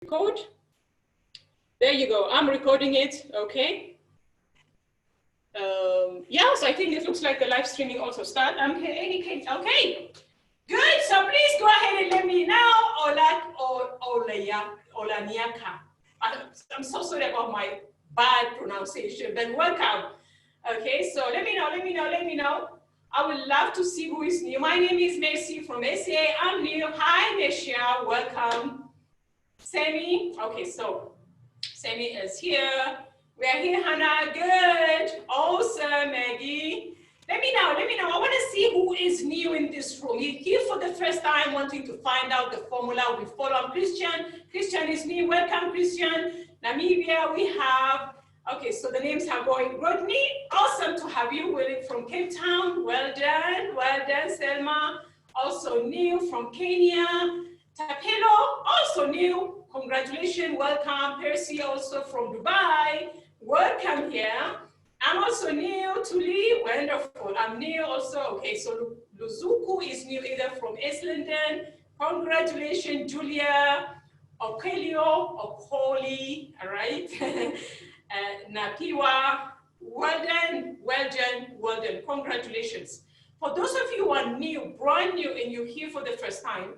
record. There you go. I'm recording it. Okay. Yeah, so I think it looks like the live streaming also start. Okay. Good. So please go ahead and let me know. Olaniaka. I'm so sorry about my bad pronunciation, but welcome. Okay, so let me know. I would love to see who is new. My name is Mercy from SA. I'm new. Hi, Nesha. Welcome. Sammy. Okay, so Sammy is here. We are here, Hannah. Good. Awesome, Maggie. Let me know. I want to see who is new in this room. You're here for the first time, wanting to find out the formula we follow. I'm Christian. Christian is new. Welcome, Christian. Namibia, we have. Okay, so the names are going. Rodney, awesome to have you. Willing from Cape Town. Well done, Selma. Also new from Kenya. Tapelo, also new. Congratulations, welcome. Percy, also from Dubai. Welcome here. I'm also new. Tuli, wonderful. I'm new also. Okay, so Luzuku is new either from Islanden. Congratulations, Julia. Okelio, Okoli, all right? Napiwa, well done. Congratulations. For those of you who are new, brand new, and you're here for the first time,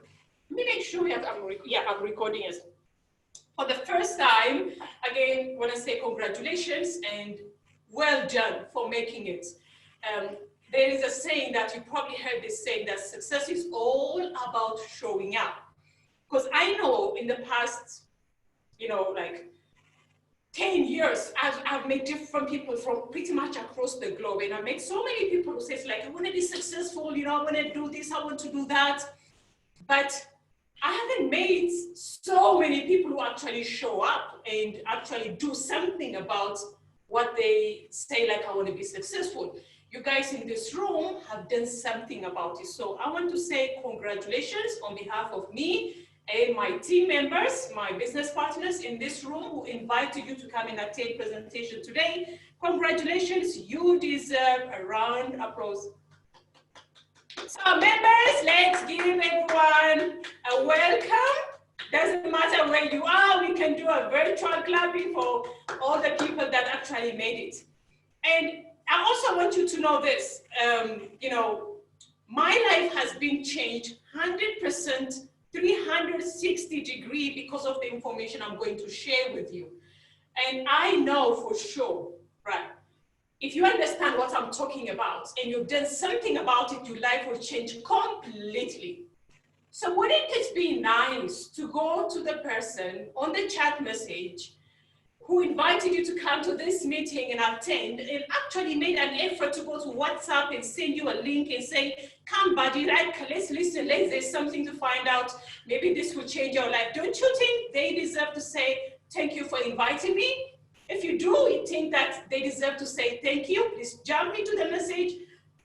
let me make sure I'm recording it. For the first time, again, want to say congratulations and well done for making it. There is a saying that you probably heard this saying that success is all about showing up. Because I know in the past, like 10 years, I've met different people from pretty much across the globe. And I met so many people who say, like, I want to be successful, I want to do this, I want to do that. But I haven't met so many people who actually show up and actually do something about what they say, like, I want to be successful. You guys in this room have done something about it. So I want to say congratulations on behalf of me and my team members, my business partners in this room who invited you to come and attend presentation today. Congratulations, you deserve a round of applause. So members, let's give everyone a welcome. Doesn't matter where you are, we can do a virtual clapping for all the people that actually made it. And I also want you to know this, my life has been changed 100%, 360-degree because of the information I'm going to share with you. And I know for sure, right, if you understand what I'm talking about and you've done something about it, your life will change completely. So wouldn't it be nice to go to the person on the chat message who invited you to come to this meeting and attend and actually made an effort to go to WhatsApp and send you a link and say, come buddy, like, let's listen, there's something to find out. Maybe this will change your life. Don't you think they deserve to say, thank you for inviting me? If you do think that they deserve to say thank you, please jump into the message.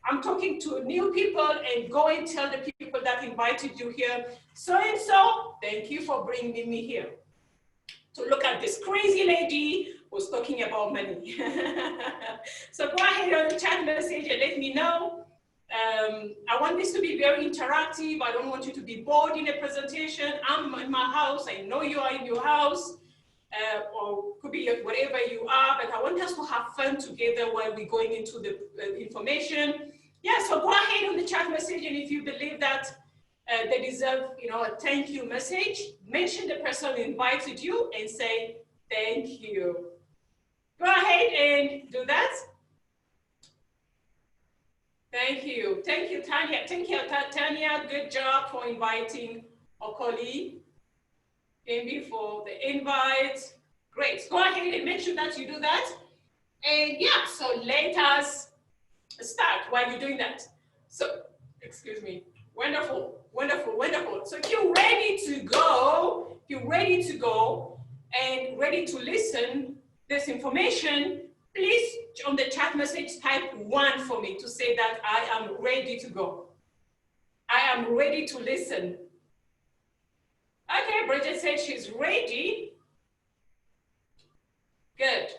I'm talking to new people and go and tell the people that invited you here, so-and-so, thank you for bringing me here to look at this crazy lady who's talking about money. So go ahead on the chat message and let me know. I want this to be very interactive. I don't want you to be bored in a presentation. I'm in my house. I know you are in your house. Or could be wherever you are, but I want us to have fun together while we're going into the information. Yeah, so go ahead on the chat message, and if you believe that they deserve, a thank you message, mention the person who invited you and say thank you. Go ahead and do that. Thank you, Tanya. Thank you, Tanya. Good job for inviting Okoli. Thank you for the invite. Great. Go ahead and make sure that you do that. And yeah, so let us start while you're doing that. So, excuse me. Wonderful. So if you're ready to go, and ready to listen this information, please on the chat message type 1 for me to say that I am ready to go. I am ready to listen. Okay, Bridget said she's ready. Good.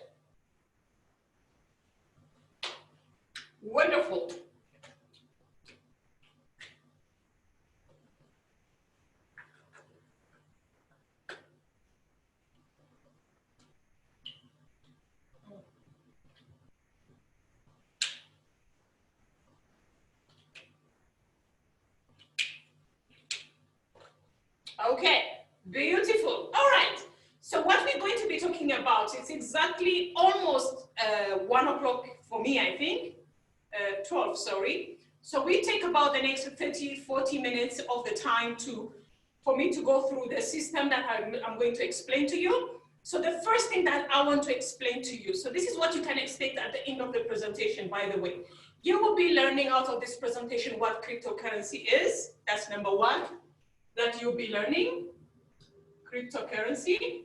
Wonderful. Okay, beautiful. All right. So what we're going to be talking about, it's exactly almost 1 o'clock for me, I think, 12, sorry. So we take about the next 30, 40 minutes of the time for me to go through the system that I'm going to explain to you. So the first thing that I want to explain to you, so this is what you can expect at the end of the presentation, by the way. You will be learning out of this presentation what cryptocurrency is. That's number one, that you'll be learning. Cryptocurrency.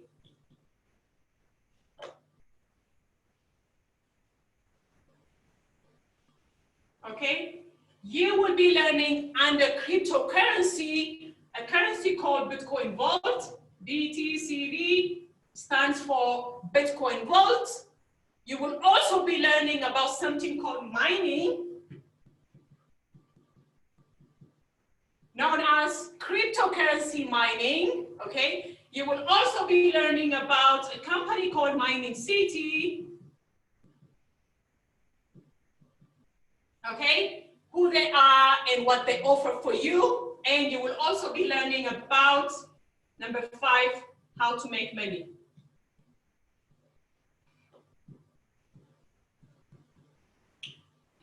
Okay, you will be learning under cryptocurrency, a currency called Bitcoin Vault. BTCV stands for Bitcoin Vault. You will also be learning about something called mining, known as cryptocurrency mining, okay? You will also be learning about a company called Mining City, okay? Who they are and what they offer for you. And you will also be learning about, number 5, how to make money.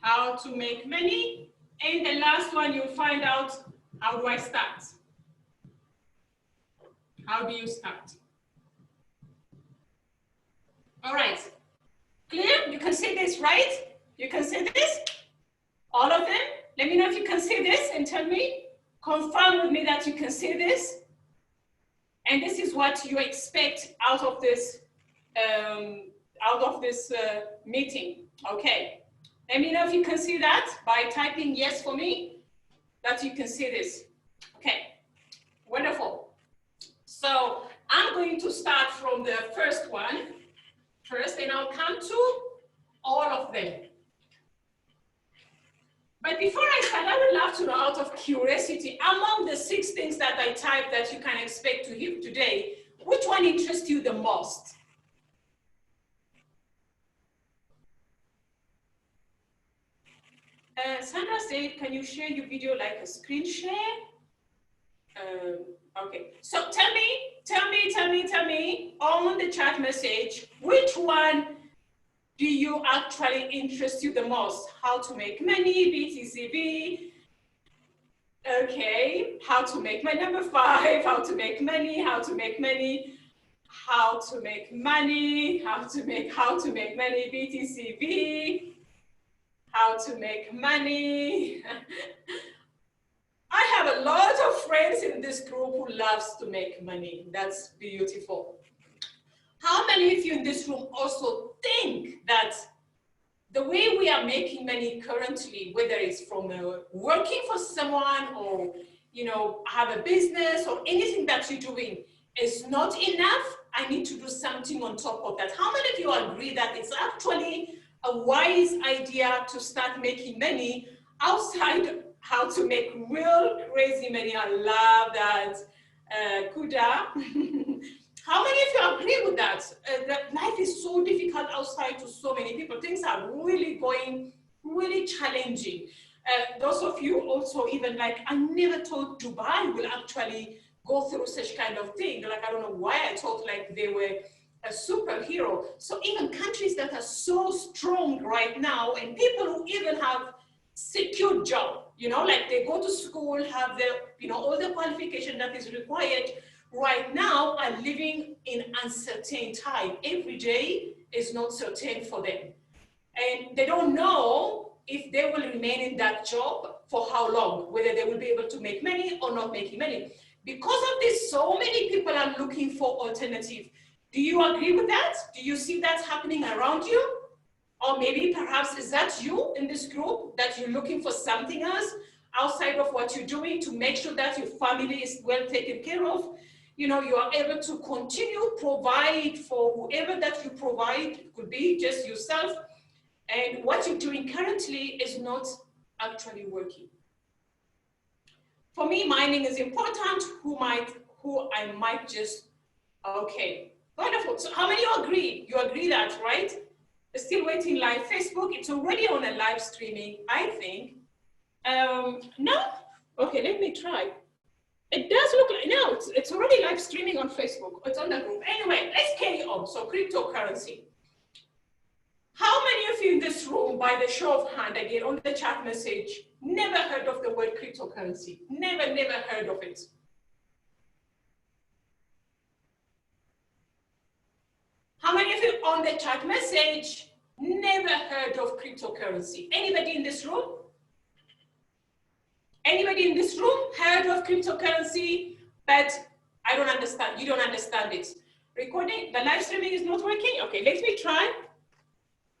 How to make money. And the last one, you'll find out, how do I start? How do you start? All right, clear? You can see this, right? You can see this? All of them? Let me know if you can see this and tell me, confirm with me that you can see this. And this is what you expect out of this meeting, okay? Let me know if you can see that by typing yes for me, that you can see this. Okay, wonderful. So I'm going to start from the first one first, and I'll come to all of them. But before I start, I would love to know, out of curiosity, among the 6 things that I typed that you can expect to hear today, which one interests you the most? Sandra said, can you share your video like a screen share? Okay, so tell me on the chat message, which one do you actually interest you the most? How to make money, BTCV. Okay, how to make money, number 5, how to make money, how to make money, how to make money, how to make money, BTCV, how to make money. I have a lot of friends in this group who loves to make money. That's beautiful. How many of you in this room also think that the way we are making money currently, whether it's from working for someone or, you know, have a business or anything that you're doing, is not enough? I need to do something on top of that. How many of you agree that it's actually a wise idea to start making money outside how to make real crazy money? I love that, Kuda. How many of you agree with that? That life is so difficult outside to so many people. Things are really going, really challenging. Those of you also even like, I never thought Dubai will actually go through such kind of thing. Like, I don't know why I thought like they were a superhero. So even countries that are so strong right now, and people who even have secure job, you know, like they go to school, have the, you know, all the qualification that is required, right now are living in uncertain time. Every day is not certain for them. And they don't know if they will remain in that job for how long, whether they will be able to make money or not making money. Because of this, so many people are looking for alternative. Do you agree with that? Do you see that happening around you? Or maybe perhaps is that you in this group, that you're looking for something else outside of what you're doing to make sure that your family is well taken care of? You know, you are able to continue provide for whoever that you provide. It could be just yourself, and what you're doing currently is not actually working. For me, mining is important. Who I might just, okay, wonderful. So how many of you agree? You agree that, right? Still waiting live. Facebook, it's already on a live streaming, I think. No? Okay, let me try. It does look like, no, it's already live streaming on Facebook. It's on the group. Anyway, let's carry on. So cryptocurrency. How many of you in this room, by the show of hand again on the chat message, never heard of the word cryptocurrency? Never heard of it. How many of you on the chat message never heard of cryptocurrency? Anybody in this room? Anybody in this room heard of cryptocurrency, but I don't understand, you don't understand it? Recording, the live streaming is not working? Okay, let me try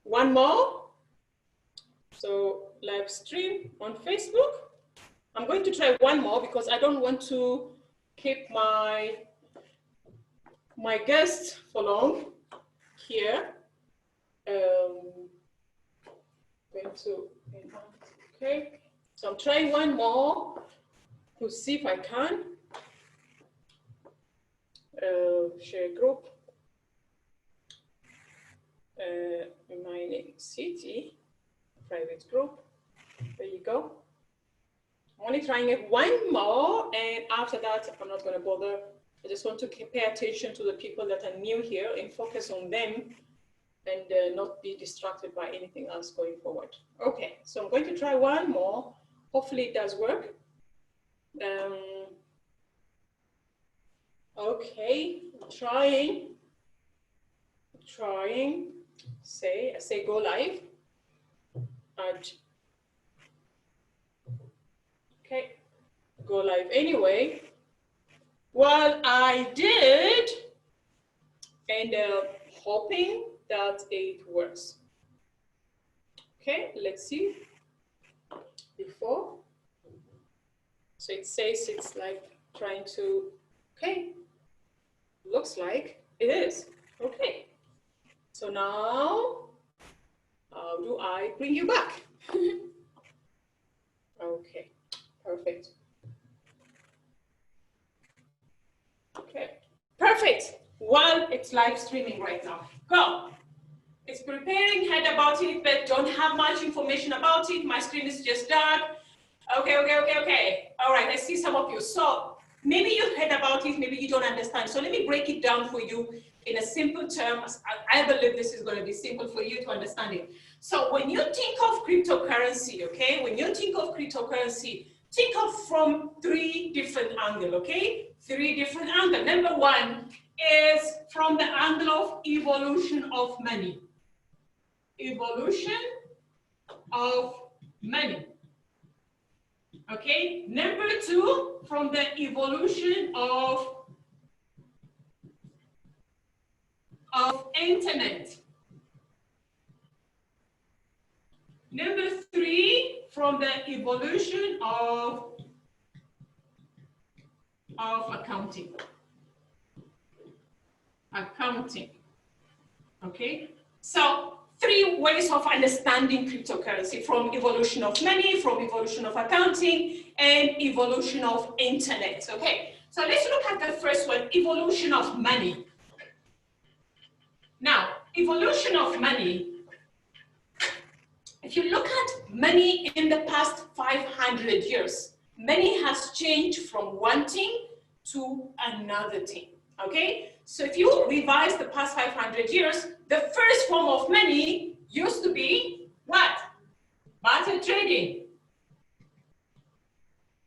one more. So live stream on Facebook. I'm going to try one more because I don't want to keep my guest for long here. Okay. So I'm trying one more to see if I can. Share group. Mining city, private group. There you go. I'm only trying it one more, and after that, I'm not going to bother. I just want to pay attention to the people that are new here and focus on them and not be distracted by anything else going forward. Okay, so I'm going to try one more. Hopefully it does work. Okay, trying, say go live. Okay, go live anyway. Well, I did, and hoping that it works. Okay, let's see. Before, so it says it's like trying to, okay, looks like it is. Okay, so now how do I bring you back? Okay, perfect. Okay, perfect. Well, it's live streaming right now. Go. It's preparing, heard about it, but don't have much information about it. My screen is just dark. Okay. All right, I see some of you. So maybe you heard about it, maybe you don't understand. So let me break it down for you in a simple terms. I believe this is going to be simple for you to understand it. So when you think of cryptocurrency, okay, when you think of cryptocurrency, think of from 3 different angles, okay? 3 different angles. Number 1 is from the angle of evolution of money. Evolution of money. Okay, number 2, from the evolution of internet. Number 3, from the evolution of accounting. Okay, so 3 ways of understanding cryptocurrency: from evolution of money, from evolution of accounting, and evolution of internet. Okay, so let's look at the first one, evolution of money. Now, evolution of money, if you look at money in the past 500 years, money has changed from one thing to another thing. Okay, so if you revise the past 500 years, the first form of money used to be what? Barter trading.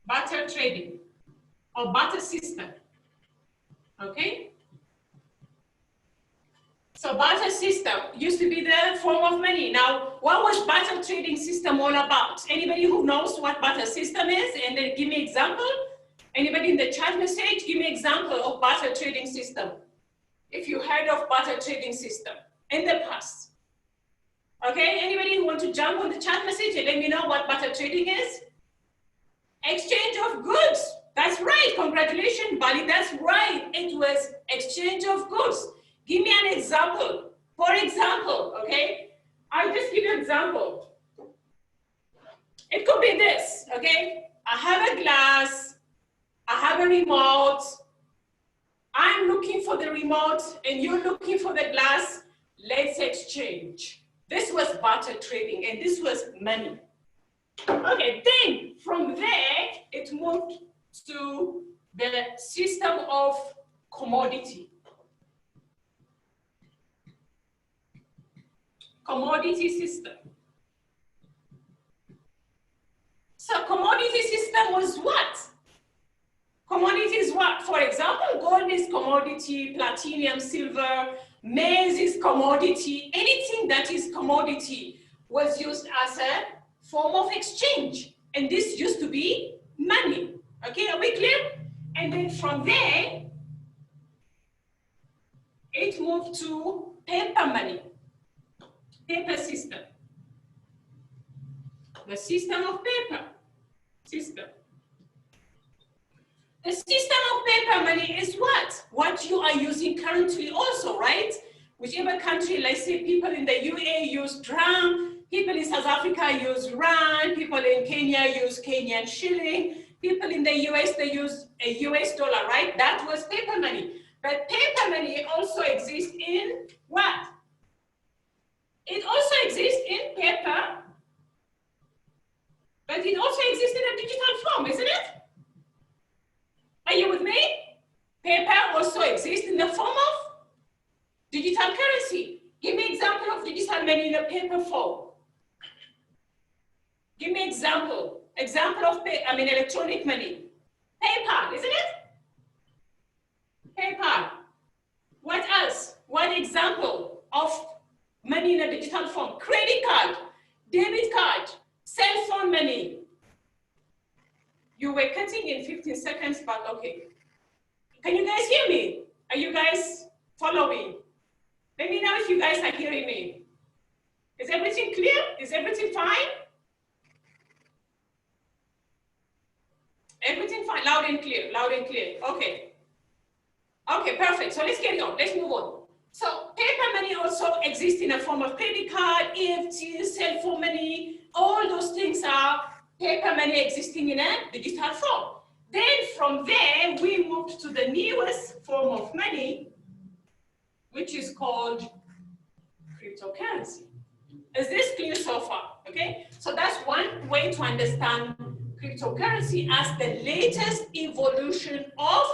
Barter trading or barter system. Okay, so barter system used to be the form of money. Now, what was barter trading system all about? Anybody who knows what barter system is, and then give me example. Anybody in the chat message, give me example of barter trading system. If you heard of barter trading system in the past. Okay, anybody who want to jump on the chat message and let me know what barter trading is? Exchange of goods. That's right, congratulations, Bali, that's right. It was exchange of goods. Give me an example. For example, okay, I'll just give you an example. It could be this, okay? I have a glass, I have a remote, I'm looking for the remote and you're looking for the glass, let's exchange. This was barter trading and this was money. Okay, then from there, it moved to the system of commodity. Commodity system. So commodity system was what? Commodity is what? For example, gold is commodity, platinum, silver, maize is commodity. Anything that is commodity was used as a form of exchange. And this used to be money. Okay, are we clear? And then from there, it moved to paper money, paper system. The system of paper, system. The system of paper money is what? What you are using currently also, right? Whichever country, let's say people in the UAE use dram, people in South Africa use rand, people in Kenya use Kenyan shilling, people in the US, they use a US dollar, right? That was paper money. But paper money also exists in what? It also exists in paper, but it also exists in a digital form, isn't it? Are you with me? Paper also exists in the form of digital currency. Give me example of digital money in a paper form. Give me example of electronic money. PayPal, isn't it? PayPal. What else? One example of money in a digital form. Credit card, debit card, cell phone money. You were cutting in 15 seconds, but okay. Can you guys hear me? Are you guys following? Let me know if you guys are hearing me. Is everything clear? Is everything fine? Everything fine, loud and clear, loud and clear. Okay. Okay, perfect. So let's carry on, let's move on. So paper money also exists in a form of credit card, EFT, cell phone money. All those things are paper money existing in a digital form. Then from there, we moved to the newest form of money, which is called cryptocurrency. Is this clear so far? Okay, so that's one way to understand cryptocurrency as the latest evolution of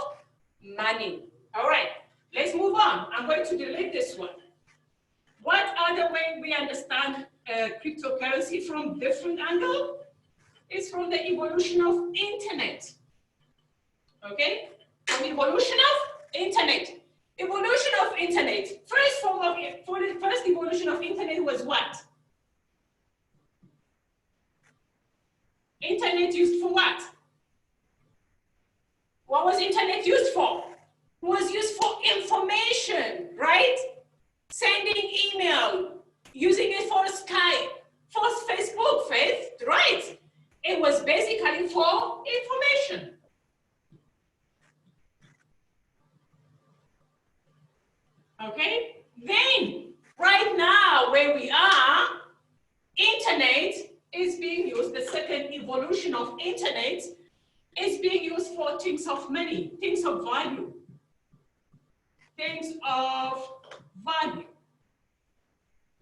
money. All right, let's move on. I'm going to delete this one. What other way we understand cryptocurrency from different angle is from the evolution of internet. Okay, from evolution of internet. Evolution of internet. First evolution of internet was what? Internet used for what? What was internet used for? It was used for information, right? Sending email, using it for Skype, for Facebook, right? It was basically for information. Okay, then right now where we are, internet is being used, the second evolution of internet is being used for things of money, things of value. Things of value.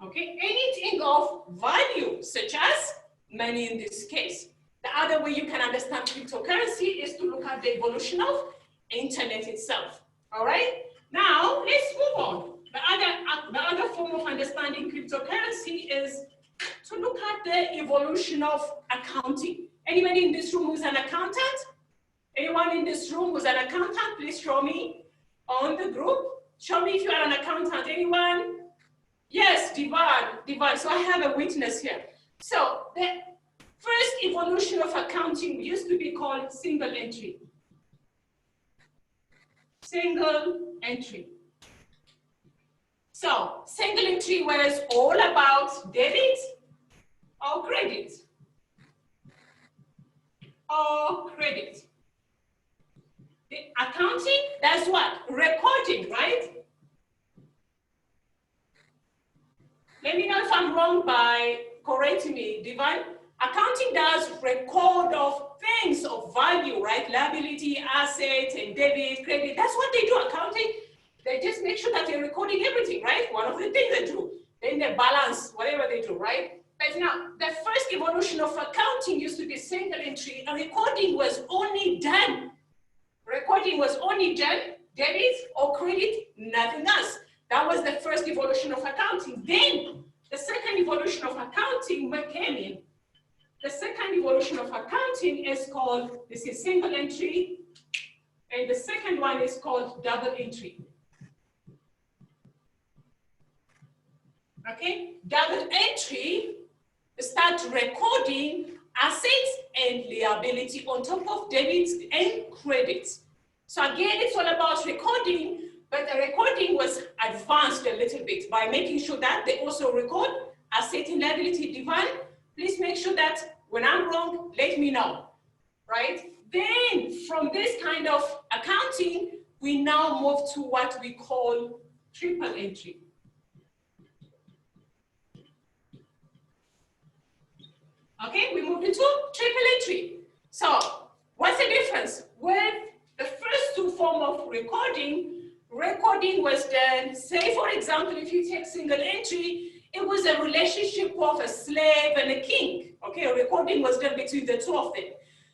Okay, anything of value, such as money in this case. The other way you can understand cryptocurrency is to look at the evolution of internet itself. All right, now let's move on. The other form of understanding cryptocurrency is to look at the evolution of accounting. Anybody in this room who's an accountant? Anyone in this room who's an accountant, please show me on the group. Show me if you are an accountant. Anyone? Yes, Divan. So I have a witness here. So the first evolution of accounting used to be called single entry. Single entry. So single entry was all about debit or credit. Or credit. The accounting, that's what? Recording, right? Let me know if I'm wrong by correcting me, Divine. Accounting does record of things of value, right? Liability, assets, and debit, credit. That's what they do, accounting. They just make sure that they're recording everything, right? One of the things they do. Then they balance whatever they do, right? But now, the first evolution of accounting used to be single entry. A recording was only done, Recording was only done, debit or credit, nothing else. That was the first evolution of accounting. Then the second evolution of accounting came in. The second evolution of accounting is called, this is single entry, and the second one is called double entry. Okay, double entry start recording assets and liability on top of debits and credits. So again, it's all about recording, but the recording was advanced a little bit by making sure that they also record asset and liability. Divine, please make sure that when I'm wrong, let me know, right? Then from this kind of accounting, we now move to what we call triple entry. Okay, we moved into triple entry. So what's the difference? With the first two forms of recording was done, say for example, if you take single entry, it was a relationship of a slave and a king. Okay, a recording was done between the two of them.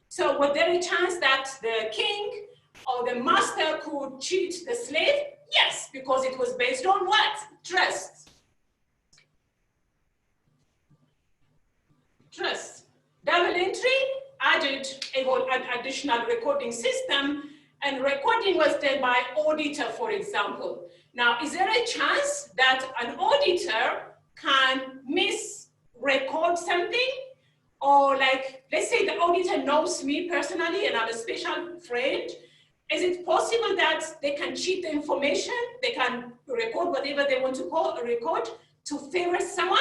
So was there a chance that the king or the master could cheat the slave? Yes, because it was based on what? Trust. Trust. Double entry added an additional recording system, and recording was done by auditor, for example. Now, is there a chance that an auditor can misrecord something? Or like, let's say the auditor knows me personally and I'm a special friend. Is it possible that they can cheat the information? They can record whatever they want to record to favor someone?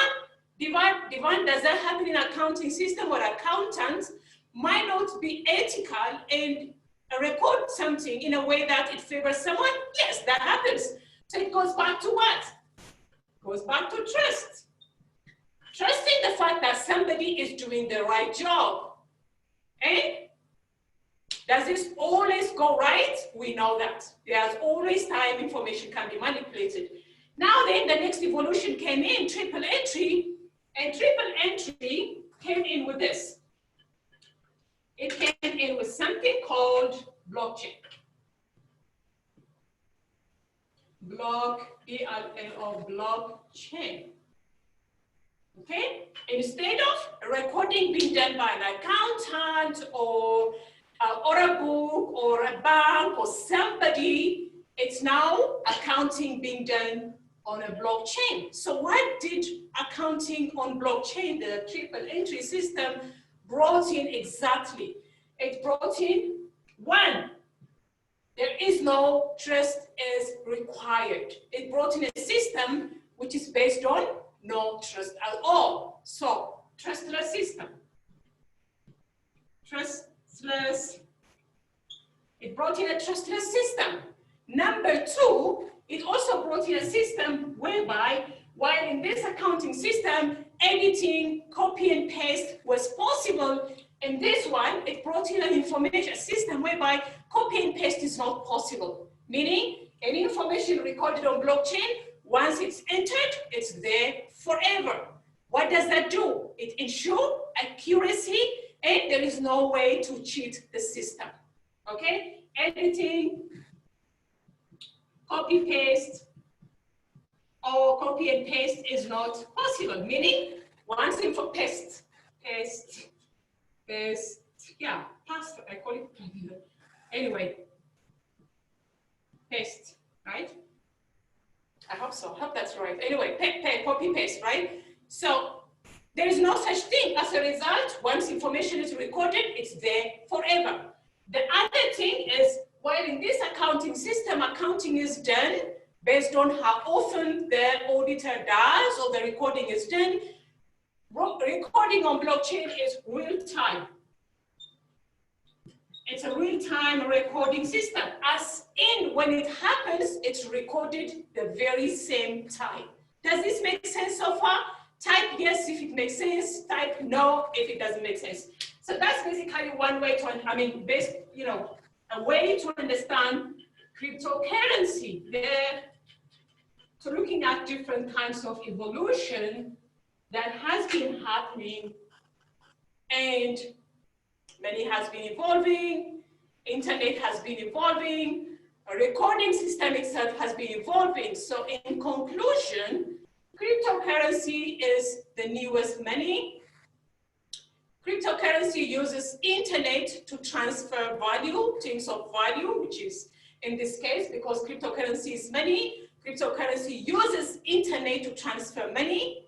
Divine, does that happen in accounting system, or accountants might not be ethical and record something in a way that it favors someone? Yes, that happens. So it goes back to what? It goes back to trust. Trusting the fact that somebody is doing the right job. Eh? Does this always go right? We know that. There's always time information can be manipulated. Now then, the next evolution came in, triple entry, and triple entry came in with this. It came in with something called blockchain. B-L-O, blockchain. Okay? Instead of recording being done by an accountant or a book or a bank or somebody, it's now accounting being done on a blockchain. So what did accounting on blockchain, the triple entry system, brought in exactly? It brought in, one, there is no trust is required. It brought in a system which is based on no trust at all. So, trustless system. Trustless. It brought in a trustless system. Number two, it also brought in a system whereby, while in this accounting system, editing, copy and paste was possible, in this one, it brought in an information system whereby copy and paste is not possible. Meaning, any information recorded on blockchain, once it's entered, it's there forever. What does that do? It ensures accuracy, and there is no way to cheat the system. Okay? Editing, copy paste, or copy and paste is not possible. Meaning, once info paste, yeah, paste, I call it. Anyway, paste, right? I hope so. I hope that's right. Anyway, copy paste, right? So there is no such thing. As a result, once information is recorded, it's there forever. The other thing is, while in this accounting system, accounting is done based on how often the auditor does or the recording is done, recording on blockchain is real time. It's a real-time recording system. As in, when it happens, it's recorded the very same time. Does this make sense so far? Type yes if it makes sense. Type no if it doesn't make sense. So that's basically one way to, a way to understand cryptocurrency. So looking at different kinds of evolution that has been happening, and money has been evolving, Internet has been evolving, a recording system itself has been evolving. So in conclusion, cryptocurrency is the newest money. Cryptocurrency uses internet to transfer value, things of value, which is in this case, because cryptocurrency is money, cryptocurrency uses internet to transfer money.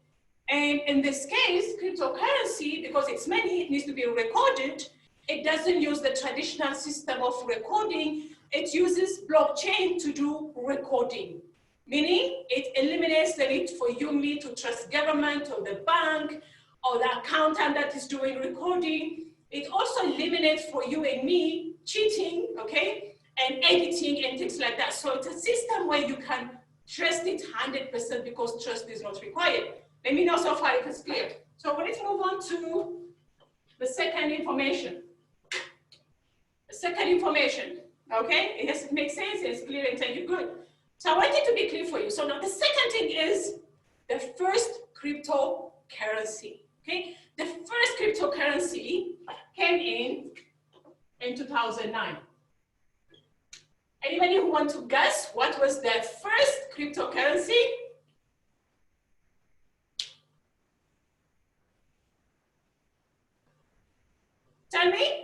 And in this case, cryptocurrency, because it's money, it needs to be recorded. It doesn't use the traditional system of recording. It uses blockchain to do recording, meaning it eliminates the need for you and me to trust government or the bank or the accountant that is doing recording. It also eliminates for you and me cheating, okay, and editing and things like that. So it's a system where you can trust it 100% because trust is not required. Let me know so far if it's clear. So let's move on to the second information. The second information, okay? It has to make sense, it's clear and tell you good. So I want it to be clear for you. So now the second thing is the first cryptocurrency, okay? The first cryptocurrency came in 2009. Anybody who want to guess what was the first cryptocurrency? Tell me.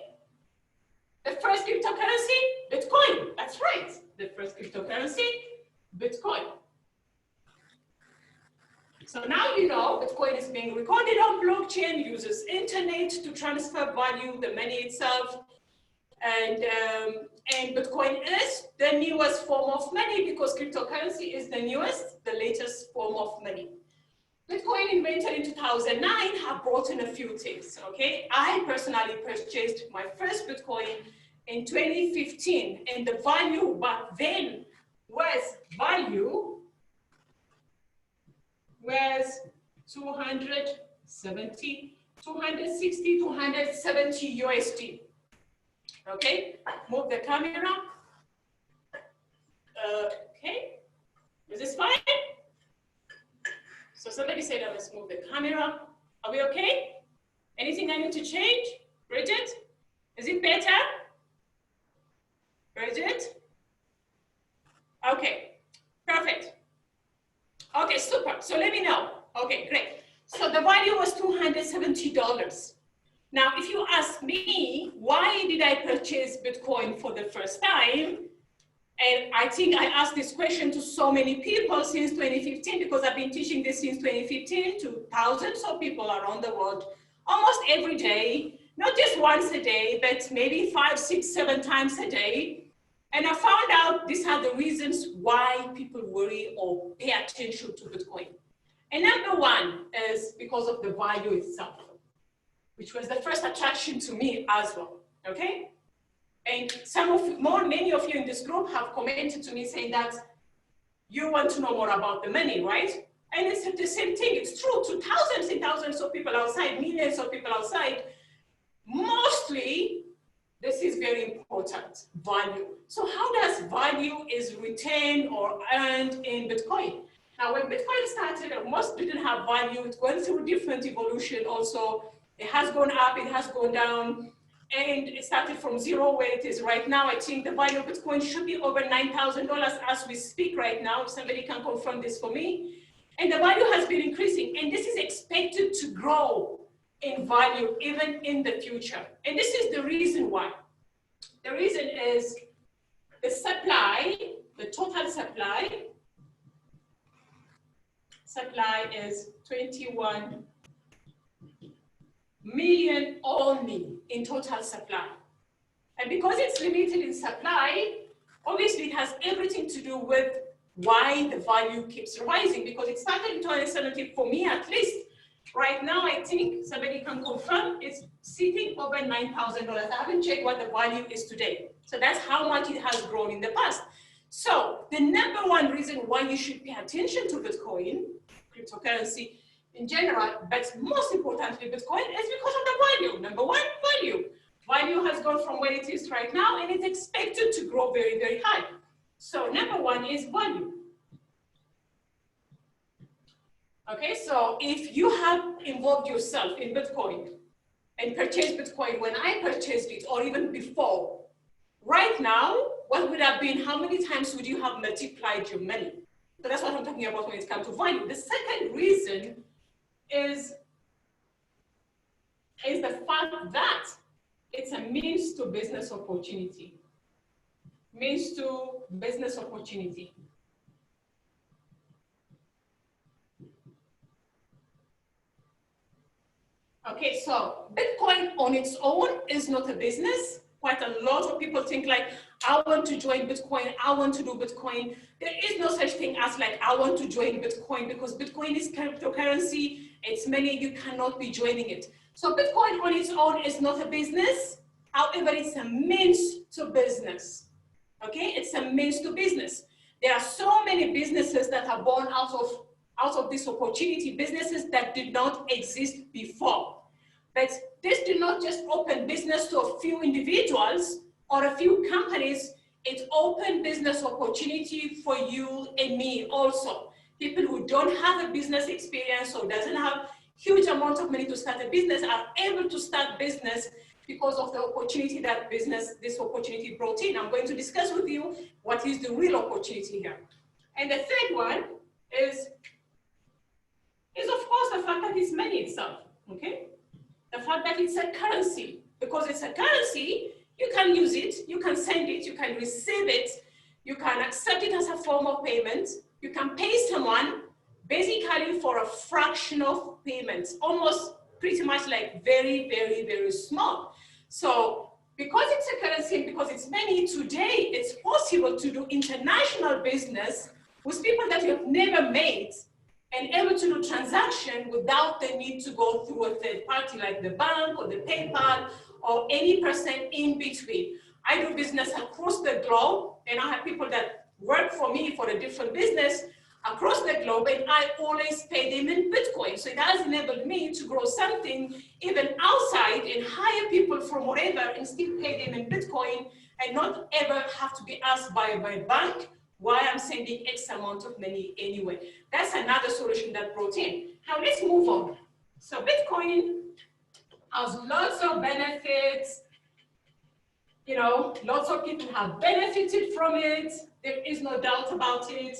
The first cryptocurrency, Bitcoin. That's right. The first cryptocurrency, Bitcoin. So now you know Bitcoin is being recorded on blockchain, uses internet to transfer value, the money itself. And Bitcoin is the newest form of money because cryptocurrency is the newest, the latest form of money. Bitcoin invented in 2009 have brought in a few things, okay? I personally purchased my first Bitcoin in 2015 and the value back then was 260, 270 USD. Okay, move the camera. Okay, is this fine? So somebody said, let's move the camera. Are we okay? Anything I need to change? Bridget, is it better? Bridget? Okay, perfect. Okay, super. So let me know. Okay, great. So the value was $270. Now, if you ask me, why did I purchase Bitcoin for the first time? And I think I asked this question to so many people since 2015 because I've been teaching this since 2015 to thousands of people around the world, almost every day, not just once a day, but maybe 5, 6, 7 times a day. And I found out these are the reasons why people worry or pay attention to Bitcoin. And number one is because of the value itself, which was the first attraction to me as well, okay? And many of you in this group have commented to me saying that you want to know more about the money, right? And it's the same thing, it's true to thousands and thousands of people outside, millions of people outside. Mostly, this is very important, value. So how does value is retained or earned in Bitcoin? Now, when Bitcoin started, most didn't have value. It's going through different evolution also. It has gone up, it has gone down, and it started from zero where it is right now. I think the value of Bitcoin should be over $9,000 as we speak right now. If somebody can confirm this for me. And the value has been increasing, and this is expected to grow in value even in the future. And this is the reason why. The reason is the supply, the total supply is 21 million only in total supply. And because it's limited in supply, obviously it has everything to do with why the value keeps rising, because it started in 2017 for me at least. Right now, I think somebody can confirm it's sitting over $9,000. I haven't checked what the value is today. So that's how much it has grown in the past. So the number one reason why you should pay attention to Bitcoin, cryptocurrency in general, but most importantly Bitcoin, is because of the value. Number one, value. Value has gone from where it is right now and it's expected to grow very, very high. So number one is value. Okay, so if you have involved yourself in Bitcoin and purchased Bitcoin when I purchased it or even before, Right now, what would have been, how many times would you have multiplied your money? So that's what I'm talking about when it comes to value. The second reason is the fact that it's a means to business opportunity. Means to business opportunity. Okay, so Bitcoin on its own is not a business. Quite a lot of people think like, I want to join Bitcoin, I want to do Bitcoin. There is no such thing as like, I want to join Bitcoin, because Bitcoin is cryptocurrency. It's money, you cannot be joining it. So Bitcoin on its own is not a business. However, it's a means to business. Okay, it's a means to business. There are so many businesses that are born out of this opportunity, businesses that did not exist before. But this did not just open business to a few individuals or a few companies, it opened business opportunity for you and me also. People who don't have a business experience or doesn't have huge amount of money to start a business are able to start business because of the opportunity that this opportunity brought in. I'm going to discuss with you what is the real opportunity here. And the third one is of course the fact that it's money itself, okay? The fact that it's a currency. Because it's a currency, you can use it, you can send it, you can receive it, you can accept it as a form of payment, you can pay someone basically for a fraction of payments, almost pretty much like very, very, very small. So because it's a currency and because it's money, today it's possible to do international business with people that you have never met and able to do transaction without the need to go through a third party like the bank or the PayPal or any person in between. I do business across the globe, and I have people that work for me for a different business across the globe, and I always pay them in Bitcoin. So it has enabled me to grow something even outside and hire people from wherever and still pay them in Bitcoin and not ever have to be asked by my bank why I'm sending X amount of money anyway. That's another solution that brought in. Now let's move on. So Bitcoin has lots of benefits. You know, lots of people have benefited from it. There is no doubt about it.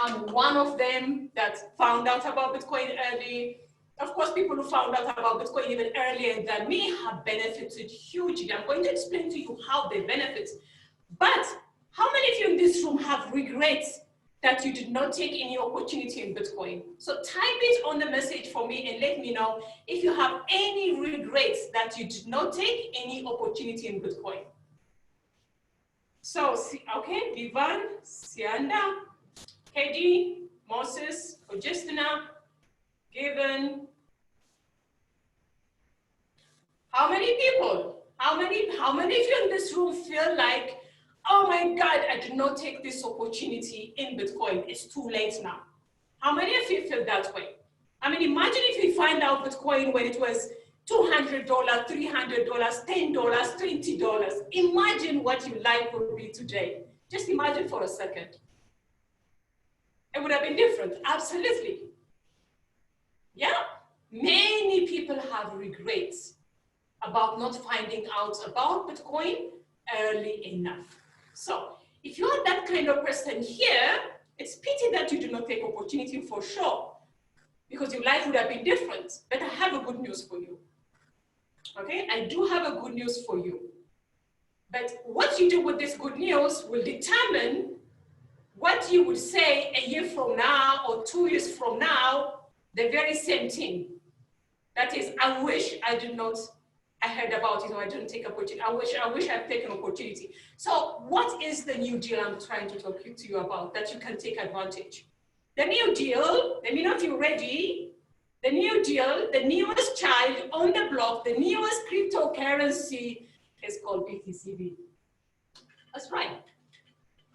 I'm one of them that found out about Bitcoin early. Of course, people who found out about Bitcoin even earlier than me have benefited hugely. I'm going to explain to you how they benefit. But how many of you in this room have regrets that you did not take any opportunity in Bitcoin? So type it on the message for me and let me know if you have any regrets that you did not take any opportunity in Bitcoin. So, okay, Vivan, Sianda, Hedi, Moses, Justina, Given. How many people? How many of you in this room feel like, oh my God, I did not take this opportunity in Bitcoin. It's too late now. How many of you feel that way? I mean, imagine if you find out Bitcoin when it was $200, $300, $10, $20. Imagine what your life would be today. Just imagine for a second. It would have been different, absolutely. Yeah, many people have regrets about not finding out about Bitcoin early enough. So if you are that kind of person here, it's pity that you do not take opportunity for sure, because your life would have been different. But I have a good news for you. Okay, I do have a good news for you. But what you do with this good news will determine what you would say a year from now or 2 years from now, the very same thing. That is, I wish I did not, I heard about it or I didn't take opportunity. I wish I'd taken opportunity. So what is the new deal I'm trying to talk to you about that you can take advantage? The new deal, let me know if you're ready. The new deal, the newest child on the block, the newest cryptocurrency is called BTCB. That's right,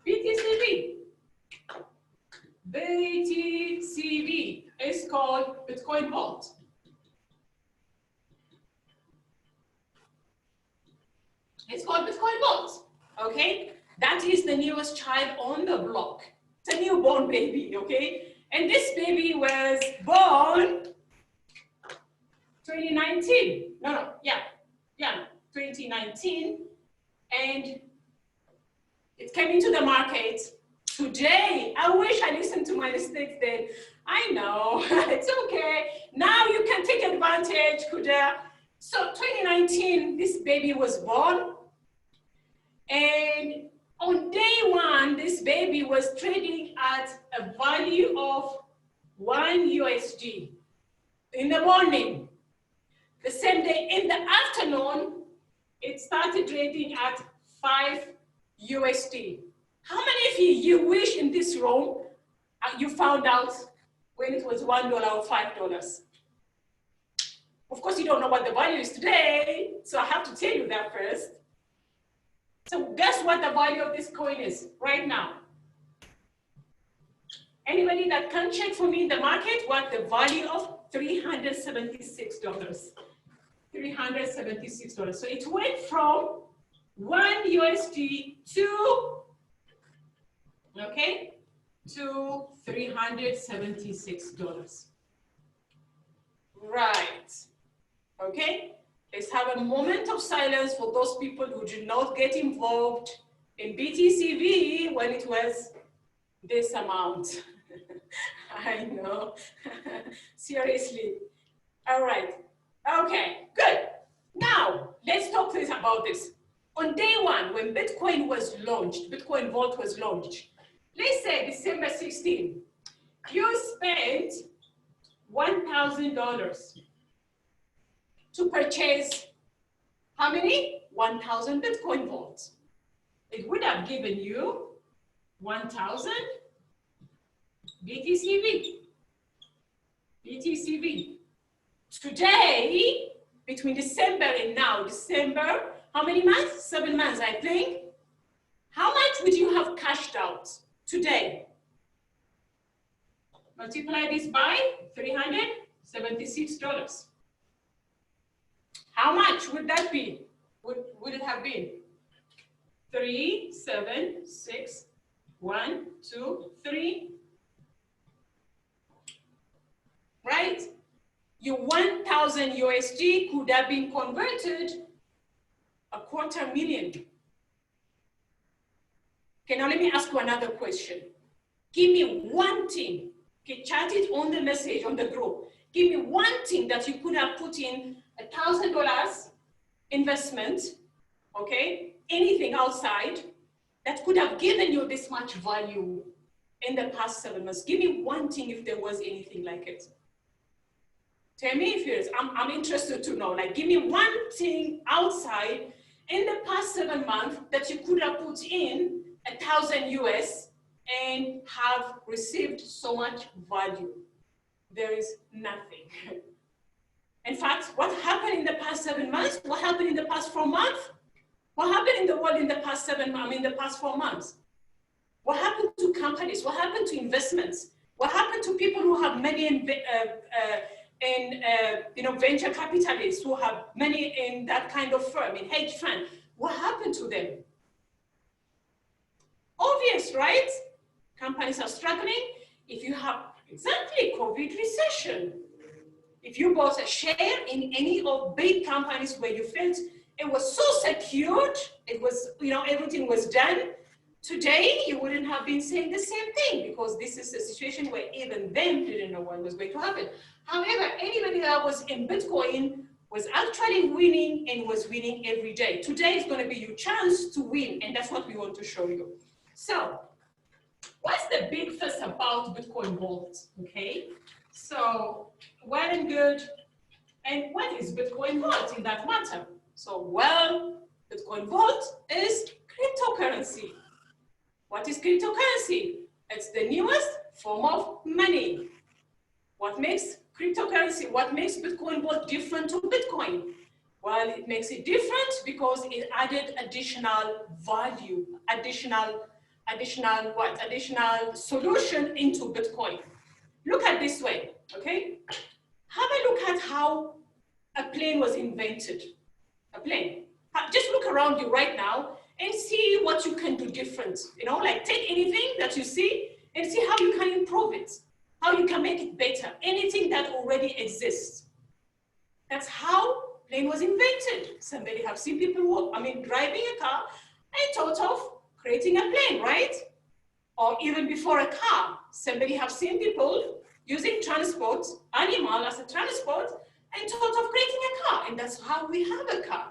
BTCB. BTCB is called Bitcoin Vault. It's called Bitcoin Vault, okay? That is the newest child on the block. It's a newborn baby, okay? And this baby was born 2019. 2019. And came into the market. Today, I wish I listened to my mistakes then. I know, it's okay. Now you can take advantage, Kuda. So 2019, this baby was born. And on day one, this baby was trading at a value of 1 USD in the morning. The same day in the afternoon, it started trading at 5 USD. How many of you wish in this room you found out when it was $1 or $5? Of course, you don't know what the value is today, so I have to tell you that first. So guess what the value of this coin is right now? Anybody that can check for me in the market what the value of $376? $376. So it went from 1 USD to, okay, to $376. Right. Okay. Let's have a moment of silence for those people who did not get involved in BTCV when it was this amount. I know. Seriously. All right. Okay, good. Now, let's talk about this. On day one, when Bitcoin was launched, Bitcoin Vault was launched, let's say December 16, you spent $1,000 to purchase how many? 1,000 Bitcoin Vaults. It would have given you 1,000 BTCV. BTCV. Today, between December and now, December, how many months? 7 months, I think. How much would you have cashed out today? Multiply this by $376. How much would that be? Would it have been? 3, 7, 6, 1, 2, 3. Right? Your 1,000 USD could have been converted $250,000. Okay, now let me ask you another question. Give me one thing. Okay, chat it on the message on the group. Give me one thing that you could have put in $1,000 investment, okay, anything outside that could have given you this much value in the past 7 months. Give me one thing if there was anything like it. Tell me if there is. I'm interested to know. Like, give me one thing outside in the past 7 months that you could have put in 1,000 US and have received so much value. There is nothing. In fact, what happened in the past 7 months? What happened in the past 4 months? What happened in the world in the past the past 4 months? What happened to companies? What happened to investments? What happened to people who have money in venture capitalists, who have money in that kind of firm, in hedge fund? What happened to them? Obvious, right? Companies are struggling. If you have exactly COVID recession, if you bought a share in any of big companies where you felt it was so secured, it was, everything was done, today you wouldn't have been saying the same thing, because this is a situation where even them didn't know what was going to happen. However, anybody that was in Bitcoin was actually winning, and was winning every day. Today is going to be your chance to win, and that's what we want to show you. So, what's the big fuss about Bitcoin Vault? Okay, so well and good. And what is Bitcoin Vault in that matter? So, well, Bitcoin Vault is cryptocurrency. What is cryptocurrency? It's the newest form of money. What makes cryptocurrency, what makes Bitcoin Vault different to Bitcoin? Well, it makes it different because it added additional value, additional solution into Bitcoin. Look at this way, okay? Have a look at how a plane was invented. A plane. Just look around you right now and see what you can do different. Like take anything that you see and see how you can improve it, how you can make it better, anything that already exists. That's how plane was invented. Somebody have seen people driving a car and thought of creating a plane, right? Or even before a car. Somebody have seen people using transport, animal as a transport, and thought of creating a car, and that's how we have a car.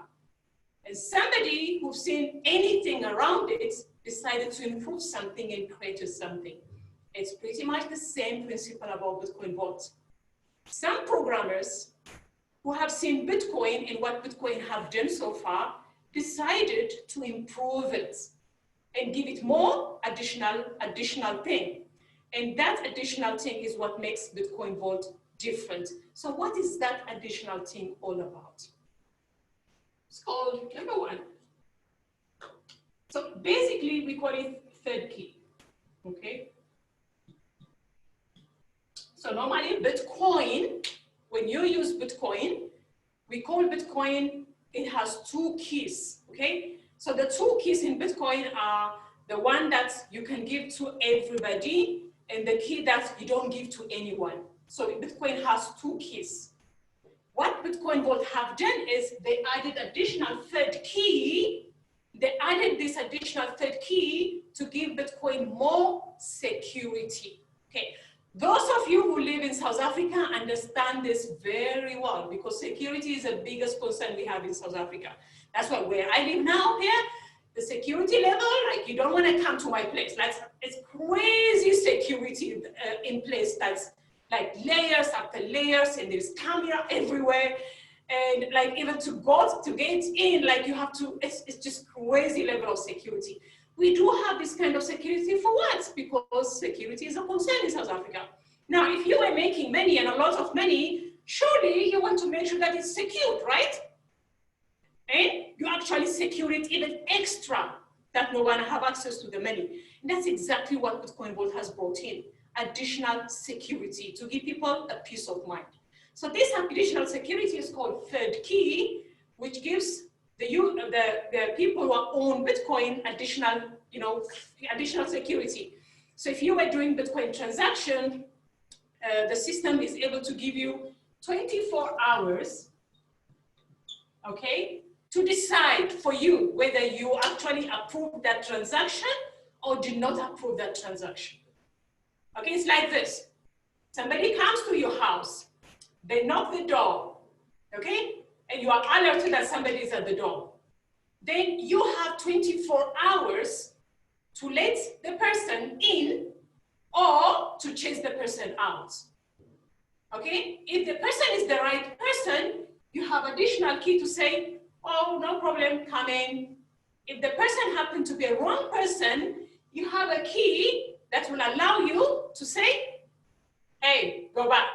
And somebody who's seen anything around it decided to improve something and created something. It's pretty much the same principle about Bitcoin Vault. Some programmers who have seen Bitcoin and what Bitcoin have done so far decided to improve it and give it more additional thing. And that additional thing is what makes Bitcoin Vault different. So what is that additional thing all about? It's called number one. So basically we call it third key, okay? So normally Bitcoin, when you use Bitcoin, we call Bitcoin, it has two keys, okay? So the two keys in Bitcoin are the one that you can give to everybody and the key that you don't give to anyone. So Bitcoin has two keys. What Bitcoin Vault have done is they added additional third key. They added this additional third key to give Bitcoin more security, okay? Those of you who live in South Africa understand this very well because security is the biggest concern we have in South Africa. That's why where I live now here, the security level, like you don't want to come to my place. Like it's crazy security in place that's like layers after layers and there's camera everywhere. And like even to get in, like you have to, it's just crazy level of security. We do have this kind of security for what? Because security is a concern in South Africa. Now, if you were making money and a lot of money, surely you want to make sure that it's secured, right? And you actually secure it even extra, that no one have access to the money. And that's exactly what Bitcoin Vault has brought in, additional security to give people a peace of mind. So this additional security is called third key, which gives the people who own Bitcoin additional security. So if you were doing Bitcoin transaction, the system is able to give you 24 hours, okay, to decide for you whether you actually approve that transaction or did not approve that transaction. Okay, it's like this. Somebody comes to your house, they knock the door, okay? And you are alerted that somebody is at the door. Then you have 24 hours to let the person in or to chase the person out. Okay? If the person is the right person, you have additional key to say, oh, no problem, come in. If the person happened to be a wrong person, you have a key that will allow you to say, hey, go back.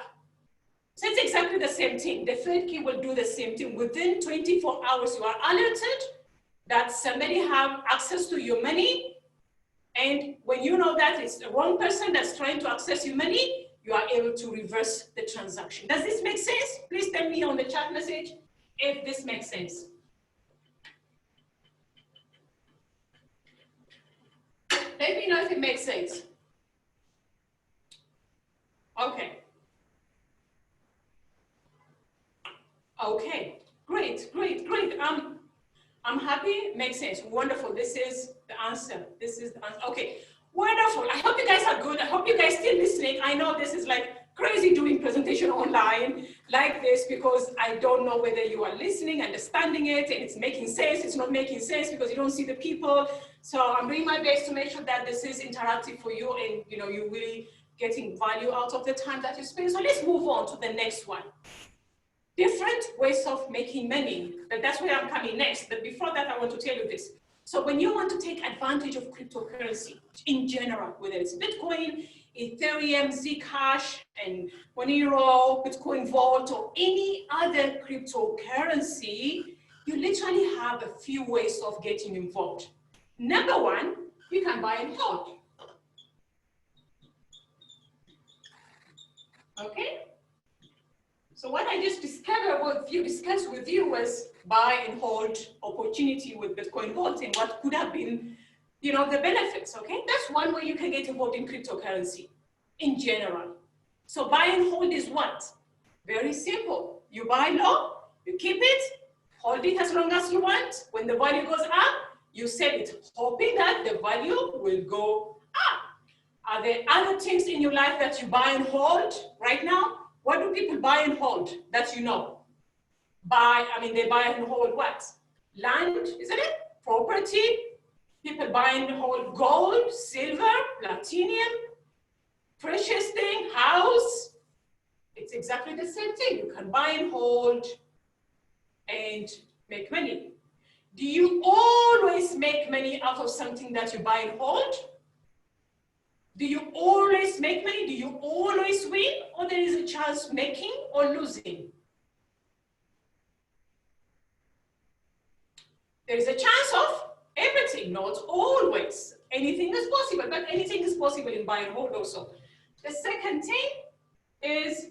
So it's exactly the same thing. The third key will do the same thing. Within 24 hours, you are alerted that somebody have access to your money. And when you know that it's the wrong person that's trying to access your money, you are able to reverse the transaction. Does this make sense? Please tell me on the chat message if this makes sense. Let me know if it makes sense. Okay. Okay, great, great, great. I'm happy, makes sense, wonderful. This is the answer, this is the answer. Okay, wonderful. I hope you guys are good. I hope you guys still listening. I know this is like crazy doing presentation online like this because I don't know whether you are listening, understanding it, and it's making sense, it's not making sense because you don't see the people. So I'm doing my best to make sure that this is interactive for you and you're really getting value out of the time that you spend. So let's move on to the next one. Different ways of making money, but that's where I'm coming next. But before that, I want to tell you this. So when you want to take advantage of cryptocurrency in general, whether it's Bitcoin, Ethereum, Zcash, and Monero, Bitcoin Vault, or any other cryptocurrency, you literally have a few ways of getting involved. Number one, you can buy and hold. Okay? So what I just discussed with you was buy and hold opportunity with Bitcoin Vault and what could have been, the benefits, okay? That's one way you can get involved in cryptocurrency in general. So buy and hold is what? Very simple. You buy low, you keep it, hold it as long as you want. When the value goes up, You sell it hoping that the value will go up. Are there other things in your life that you buy and hold right now? What do people buy and hold that you know? They buy and hold what? Land, isn't it? Property. People buy and hold gold, silver, platinum, precious thing, house. It's exactly the same thing. You can buy and hold and make money. Do you always make money out of something that you buy and hold? Do you always make money? Do you always win? Or there is a chance making or losing? There is a chance of everything, not always. Anything is possible, but anything is possible in buy and hold also. The second thing is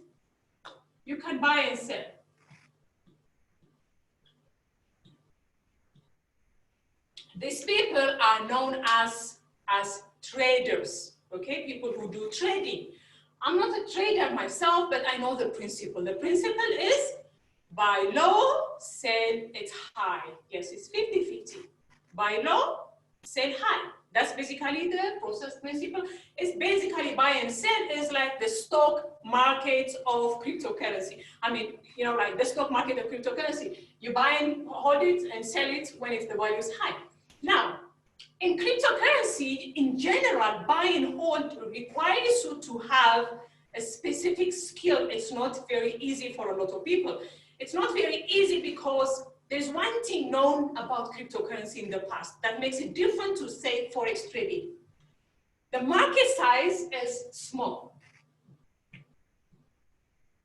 you can buy and sell. These people are known as traders, okay? People who do trading. I'm not a trader myself, but I know the principle. The principle is buy low, sell it high. Yes, it's 50-50. Buy low, sell high. That's basically the process principle. It's basically buy and sell is like the stock market of cryptocurrency. Like the stock market of cryptocurrency. You buy and hold it and sell it when the value is high. Now, in cryptocurrency, in general, buy and hold requires you to have a specific skill. It's not very easy for a lot of people. It's not very easy because there's one thing known about cryptocurrency in the past that makes it different to, say, Forex trading. The market size is small.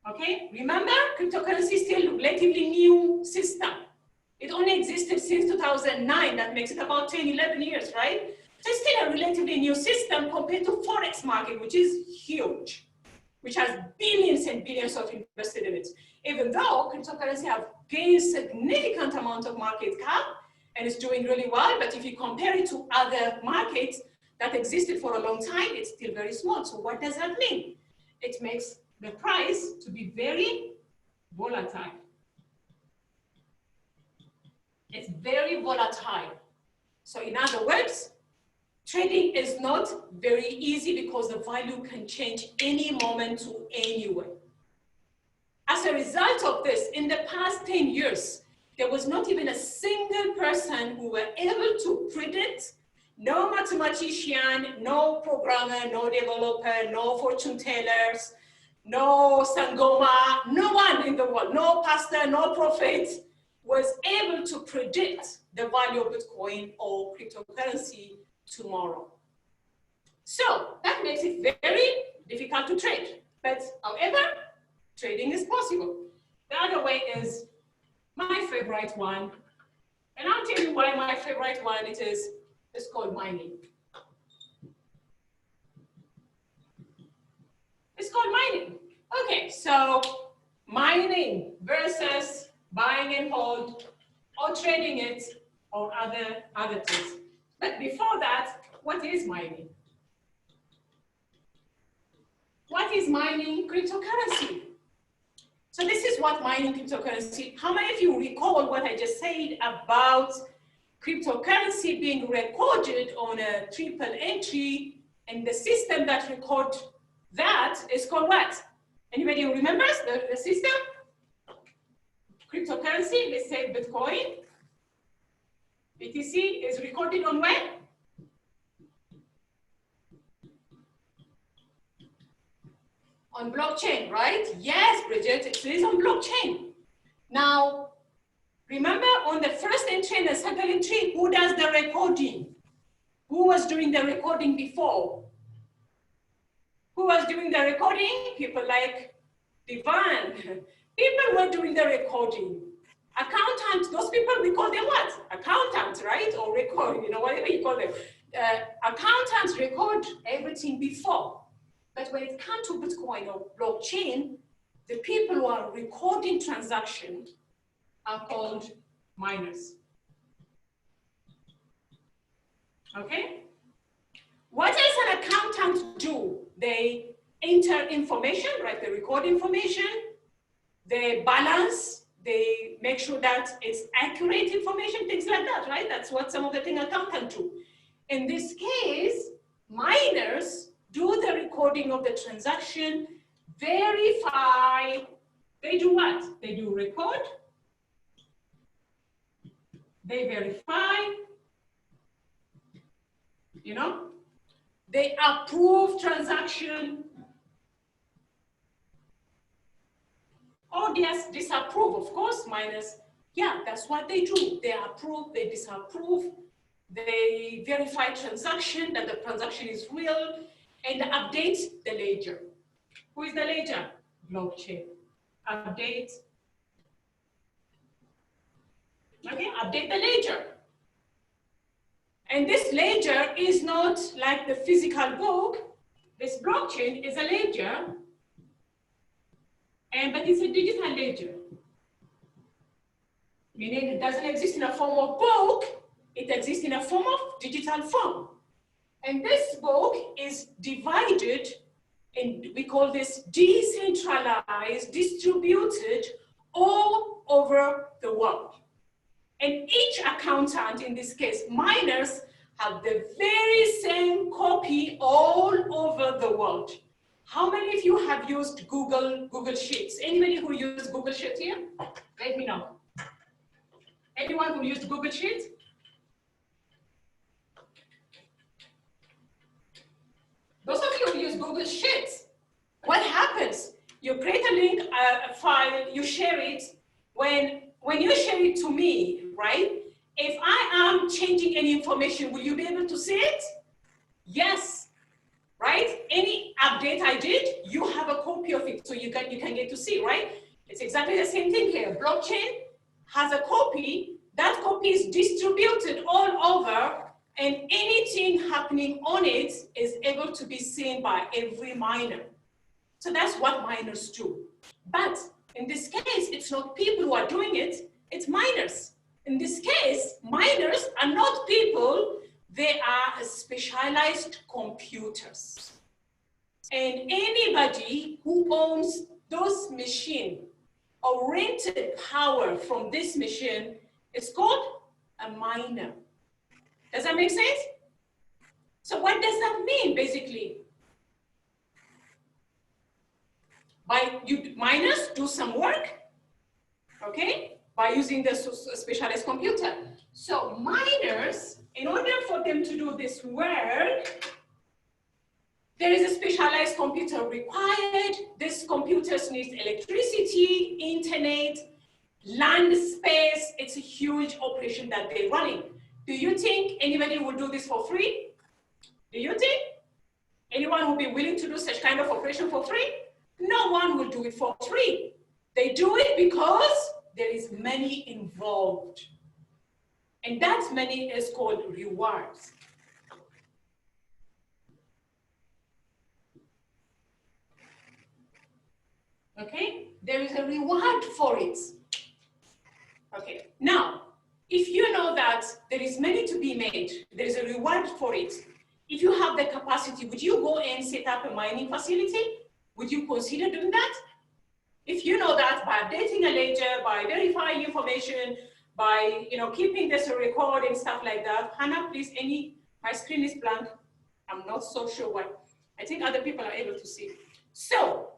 Okay, remember, cryptocurrency is still a relatively new system. It only existed since 2009. That makes it about 10, 11 years, right? So it's still a relatively new system compared to Forex market, which is huge, which has billions and billions of invested in it. Even though cryptocurrency have gained significant amount of market cap and is doing really well, but if you compare it to other markets that existed for a long time, it's still very small. So what does that mean? It makes the price to be very volatile. It's very volatile. So in other words, trading is not very easy because the value can change any moment to anywhere. As a result of this, in the past 10 years, there was not even a single person who were able to predict, no mathematician, no programmer, no developer, no fortune tellers, no Sangoma, no one in the world, no pastor, no prophet was able to predict the value of Bitcoin or cryptocurrency tomorrow. So that makes it very difficult to trade. But however, trading is possible. The other way is my favorite one. And I'll tell you why my favorite one it is. It's called mining. It's called mining. Okay, so mining versus buying and hold, or trading it, or other things. But before that, what is mining? What is mining cryptocurrency? So this is what mining cryptocurrency. How many of you recall what I just said about cryptocurrency being recorded on a triple entry, and the system that records that is called what? Anybody who remembers the system? Cryptocurrency, let's say Bitcoin, BTC is recorded on where? On blockchain, right? Yes, Bridget, it is on blockchain. Now, remember on the first entry and the second entry, who does the recording? Who was doing the recording before? Who was doing the recording? People like Divan. People were doing the recording. Accountants, those people, we call them what? Accountants, right? Or record, whatever you call them. Accountants record everything before. But when it comes to Bitcoin or blockchain, the people who are recording transactions are called miners. Okay? What does an accountant do? They enter information, right? They record information, they balance They make sure that it's accurate information, things like that, right? That's what some of the thing accountants do. In this case, miners do the recording of the transaction, verify. They do what? They do record, they verify, they approve transaction, or disapprove, of course, minus, yeah, that's what they do. They approve, they disapprove, they verify transaction, that the transaction is real, and update the ledger. Who is the ledger? Blockchain. Update. Okay, update the ledger. And this ledger is not like the physical book. This blockchain is a ledger, but it's a digital ledger. Meaning it doesn't exist in a form of book, it exists in a form of digital form. And this book is divided, and we call this decentralized, distributed all over the world. And each accountant, in this case, miners, have the very same copy all over the world. How many of you have used Google Sheets? Anybody who used Google Sheets here? Let me know. Anyone who used Google Sheets? Those of you who use Google Sheets, what happens? You create a link, a file, you share it. When you share it to me, right? If I am changing any information, will you be able to see it? Yes, right? Any update I did, you have a copy of it, so you can get to see, right? It's exactly the same thing here. Blockchain has a copy. That copy is distributed all over, and anything happening on it is able to be seen by every miner. So that's what miners do. But in this case, it's not people who are doing it, it's miners. In this case, miners are not people, they are specialized computers. And anybody who owns those machines or rented power from this machine is called a miner. Does that make sense? So what does that mean, basically? Miners do some work, okay, by using the specialized computer. So miners, in order for them to do this work, there is a specialized computer required. These computers need electricity, internet, land space. It's a huge operation that they're running. Do you think anybody will do this for free? Do you think anyone will be willing to do such kind of operation for free? No one will do it for free. They do it because there is money involved. And that money is called rewards. Okay, there is a reward for it. Okay, now, if you know that there is money to be made, there is a reward for it. If you have the capacity, would you go and set up a mining facility? Would you consider doing that? If you know that by updating a ledger, by verifying information, by keeping this a record and stuff like that. Hannah, please, my screen is blank. I'm not so sure why. I think other people are able to see. So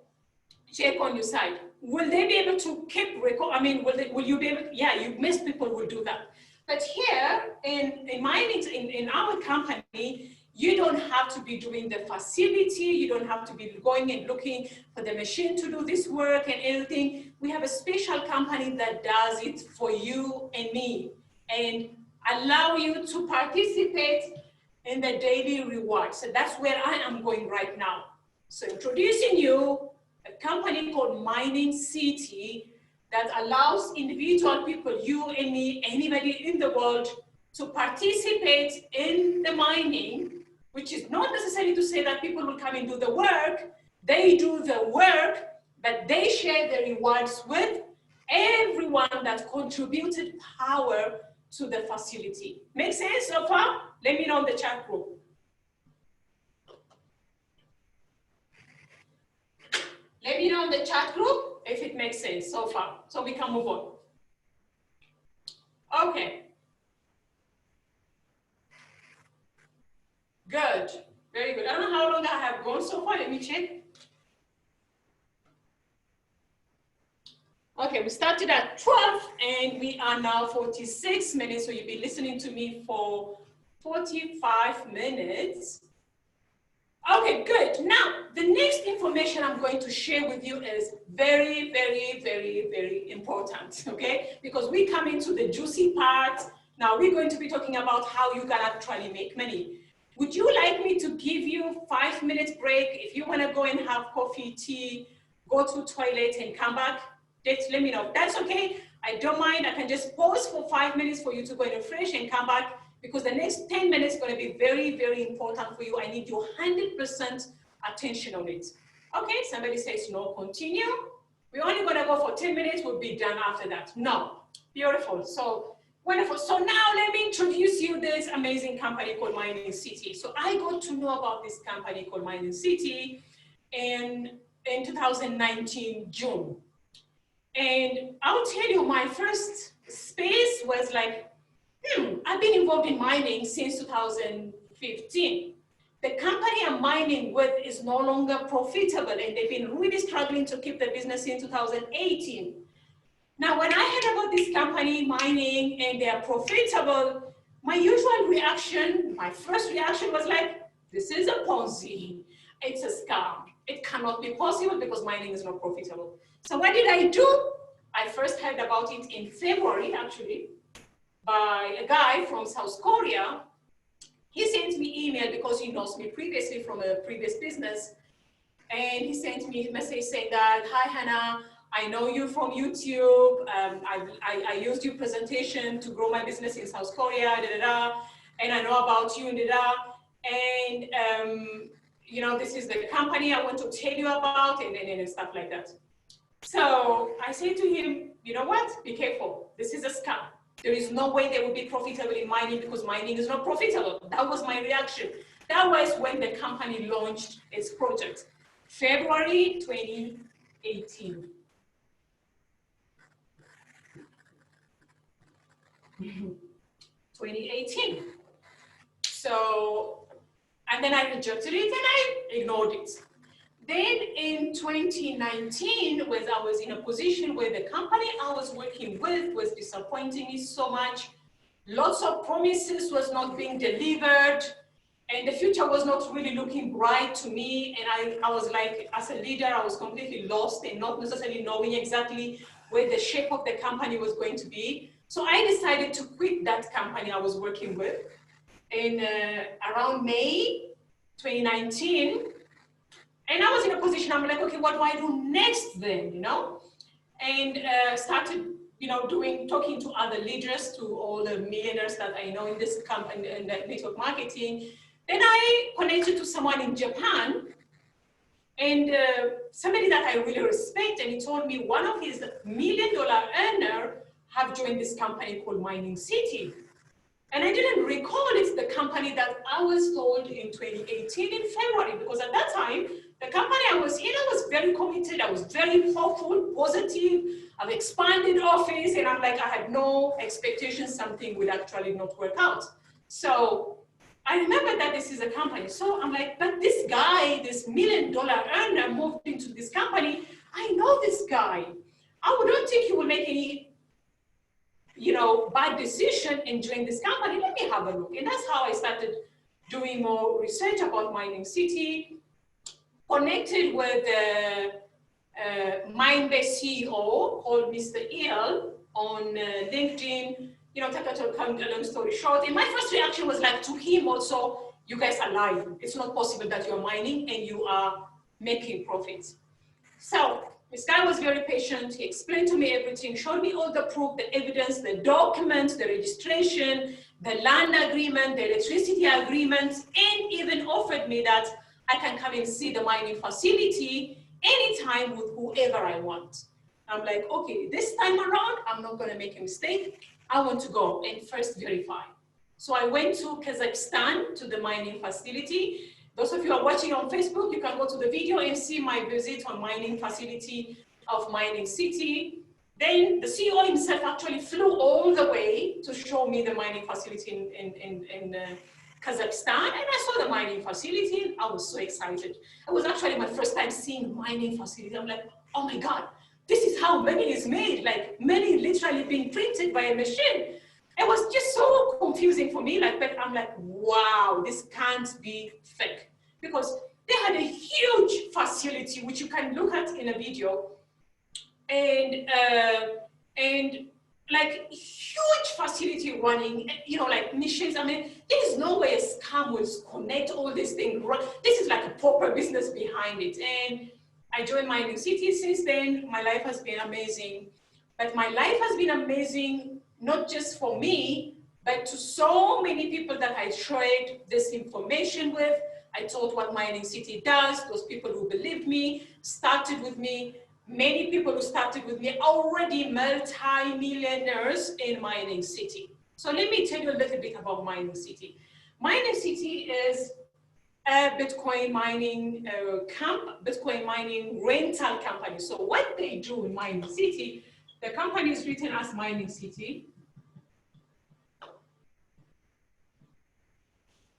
check on your side. Will they be able to keep record? I mean, will you be able? Yeah, most people will do that. But here in mining, in our company, you don't have to be doing the facility. You don't have to be going and looking for the machine to do this work and everything. We have a special company that does it for you and me and allow you to participate in the daily reward. So that's where I am going right now. So introducing you a company called Mining City that allows individual people, you and me, anybody in the world, to participate in the mining, which is not necessarily to say that people will come and do the work. They do the work, but they share the rewards with everyone that contributed power to the facility. Make sense so far? Let me know in the chat group. Let me know in the chat group if it makes sense so far, so we can move on. Okay. Good. Very good. I don't know how long I have gone so far. Let me check. Okay, we started at 12 and we are now 46 minutes. So you'll be listening to me for 45 minutes. Okay, good. Now, the next information I'm going to share with you is very, very, very, very important, okay? Because we come into the juicy part. Now, we're going to be talking about how you can actually make money. Would you like me to give you 5 minutes break? If you want to go and have coffee, tea, go to toilet and come back, just let me know. That's okay. I don't mind. I can just pause for 5 minutes for you to go and refresh and come back, because the next 10 minutes is going to be very, very important for you. I need your 100% attention on it. Okay, somebody says no, continue. We're only going to go for 10 minutes. We'll be done after that. No, beautiful. So wonderful. So now let me introduce you this amazing company called Mining City. So I got to know about this company called Mining City in 2019, June. And I'll tell you, my first space was like, I've been involved in mining since 2015. The company I'm mining with is no longer profitable, and they've been really struggling to keep the business in 2018. Now, when I heard about this company mining and they're profitable, my usual reaction, my first reaction was like, this is a Ponzi, it's a scam. It cannot be possible because mining is not profitable. So what did I do? I first heard about it in February, actually, by a guy from South Korea. He sent me email because he knows me previously from a previous business. And he sent me a message saying that, hi, Hannah, I know you from YouTube. I used your presentation to grow my business in South Korea, and I know about you, and you know, this is the company I want to tell you about, and stuff like that. So I said to him, you know what, be careful, this is a scam. There is no way they will be profitable in mining because mining is not profitable. That was my reaction. That was when the company launched its project, February 2018. 2018. So, and then I rejected it and I ignored it. Then in 2019, when I was in a position where the company I was working with was disappointing me so much, lots of promises was not being delivered, and the future was not really looking bright to me. And I was like, as a leader, I was completely lost and not necessarily knowing exactly where the shape of the company was going to be. So I decided to quit that company I was working with in around May 2019. And I was in a position, I'm like, okay, what do I do next then, you know? And started, you know, talking to other leaders, to all the millionaires that I know in this company, in the network marketing. Then I connected to someone in Japan, and somebody that I really respect, and he told me one of his $1 million earner have joined this company called Mining City. And I didn't recall it's the company that I was told in 2018 in February, because at that time, the company I was in, I was very committed, I was very hopeful, positive, I've expanded office, and I'm like, I had no expectation something would actually not work out. So I remember that this is a company. So I'm like, but this guy, this $1 million earner moved into this company, I know this guy. I don't think he will make any, you know, bad decision in joining this company. Let me have a look. And that's how I started doing more research about Mining City, connected with the Mindbase CEO called Mr. El on LinkedIn. You know, to come a long story short. And my first reaction was like to him also, you guys are lying. It's not possible that you're mining and you are making profits. So this guy was very patient. He explained to me everything, showed me all the proof, the evidence, the documents, the registration, the land agreement, the electricity agreement, and even offered me that I can come and see the mining facility anytime with whoever I want. I'm like, okay, this time around, I'm not going to make a mistake. I want to go and first verify. So I went to Kazakhstan to the mining facility. Those of you who are watching on Facebook, you can go to the video and see my visit on mining facility of Mining City. Then the CEO himself actually flew all the way to show me the mining facility in Kazakhstan, and I saw the mining facility. I was so excited. It was actually my first time seeing mining facility. I'm like, oh my God, this is how money is made, like money literally being printed by a machine. It was just so confusing for me, like, but I'm like, wow, this can't be fake. Because they had a huge facility, which you can look at in a video, and like huge facility running, you know, like machines. I mean, there's no way a scam will connect all these things. This is like a proper business behind it. And I joined Mining City. Since then, my life has been amazing. But my life has been amazing, not just for me, but to so many people that I shared this information with. I told what Mining City does. Those people who believed me, started with me. Many people who started with me already multi-millionaires in Mining City. So let me tell you a little bit about Mining City. Mining City is a Bitcoin mining Bitcoin mining rental company. So what they do in Mining City, the company is written as Mining City.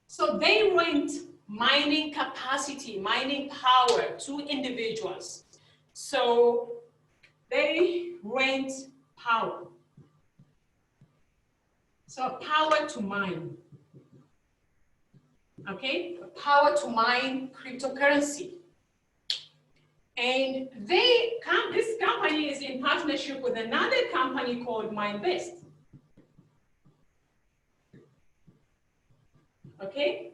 So they rent mining capacity, mining power to individuals. So they rent power. So power to mine. Okay, power to mine cryptocurrency. And this company is in partnership with another company called MineVest. Okay,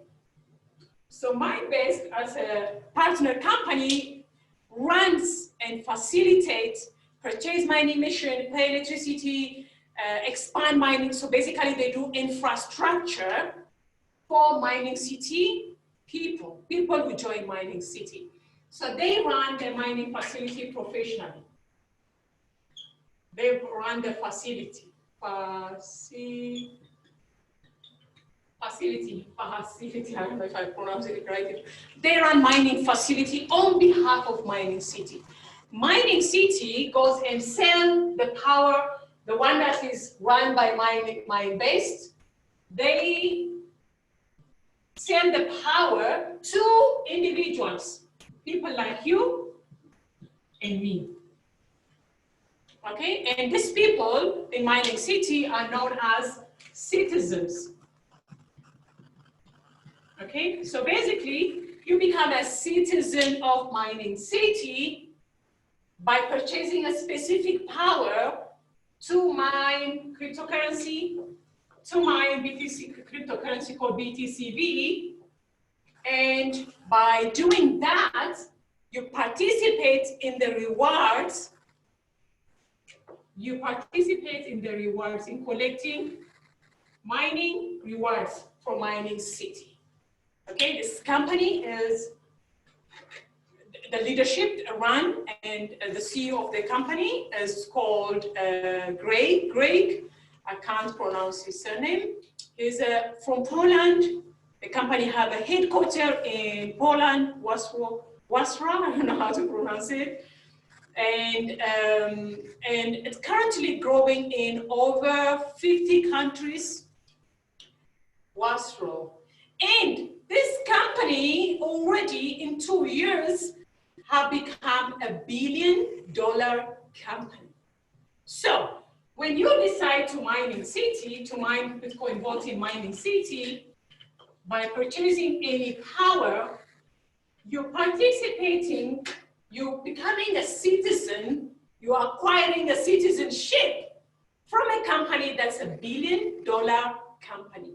so MineVest as a partner company runs and facilitates purchase mining machine, pay electricity, expand mining. So basically they do infrastructure for Mining City people who join Mining City. So they run the mining facility professionally. They run the facility. Facility, I don't know if I pronounce it right. They run mining facility on behalf of Mining City. Mining City goes and sell the power, the one that is run by MineVest. They sell the power to individuals, people like you and me. Okay, and these people in Mining City are known as citizens. Okay, so basically, you become a citizen of Mining City by purchasing a specific power to mine cryptocurrency, to mine BTC cryptocurrency called BTCV. And by doing that, you participate in the rewards. You participate in the rewards in collecting mining rewards from Mining City. Okay, this company is, the leadership run, and the CEO of the company is called Greg. I can't pronounce his surname. He's from Poland. The company have a headquarters in Poland, Warsaw, I don't know how to pronounce it. And it's currently growing in over 50 countries, Warsaw. And this company already in 2 years have become $1 billion company. So when you decide to Mining City, to mine Bitcoin vault in Mining City, by purchasing any power, you're participating, you're becoming a citizen, you're acquiring a citizenship from a company that's $1 billion company.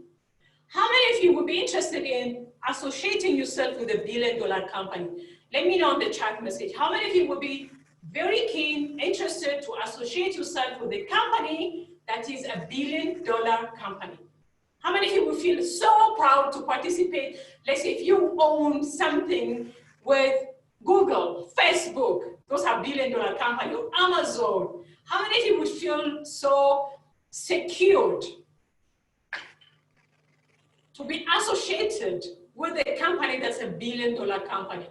How many of you would be interested in associating yourself with $1 billion company? Let me know in the chat message. How many of you would be very keen, interested to associate yourself with a company that is $1 billion company? How many of you would feel so proud to participate? Let's say if you own something with Google, Facebook, those are $1 billion companies, or Amazon. How many of you would feel so secured to be associated with a company that's $1 billion company?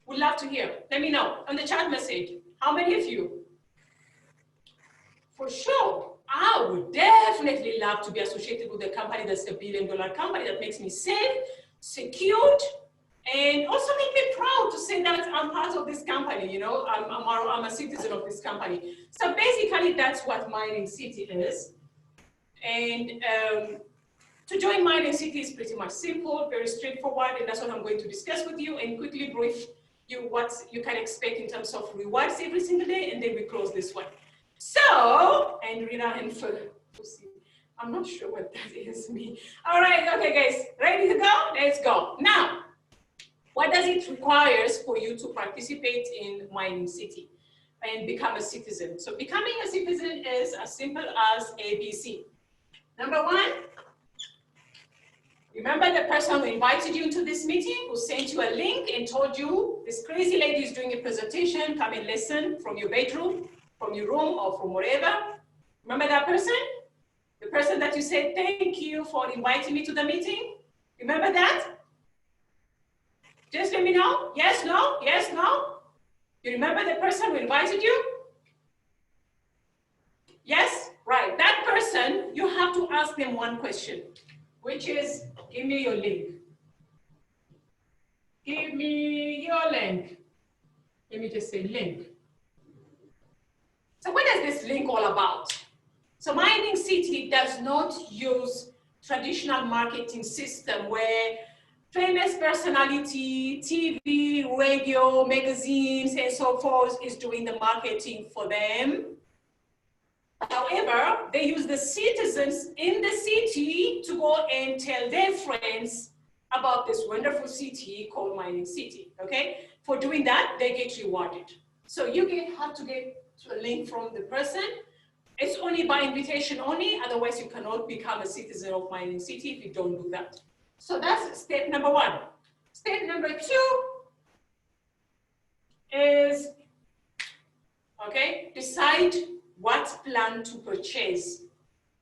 We'd love to hear. Let me know on the chat message. How many of you? For sure, I would definitely love to be associated with a company that's $1 billion company that makes me safe, secured, and also make me proud to say that I'm part of this company, you know, I'm a citizen of this company. So basically, that's what Mining City is. And to join Mining City is pretty much simple, very straightforward, and that's what I'm going to discuss with you and quickly brief you what you can expect in terms of rewards every single day, and then we close this one. So, and Rina and Fusi, I'm not sure what that is me. All right, okay guys, ready to go? Let's go. Now, what does it require for you to participate in Mining City and become a citizen? So becoming a citizen is as simple as ABC. Number one, remember the person who invited you into this meeting, who sent you a link and told you this crazy lady is doing a presentation, come and listen from your bedroom, from your room, or from wherever. Remember that person? The person that you said, thank you for inviting me to the meeting? Remember that? Just let me know. Yes, no, yes, no. You remember the person who invited you? Yes, right. That person, you have to ask them one question, which is, give me your link. Give me your link. Let me just say link. So what is this link all about? So Mining City does not use traditional marketing system where famous personality, TV, radio, magazines, and so forth is doing the marketing for them. However, they use the citizens in the city to go and tell their friends about this wonderful city called Mining City, okay? For doing that, they get rewarded. So you have to get a link from the person. It's only by invitation only, otherwise you cannot become a citizen of Mining City if you don't do that. So that's step number one. Step number two is, okay, decide what plan to purchase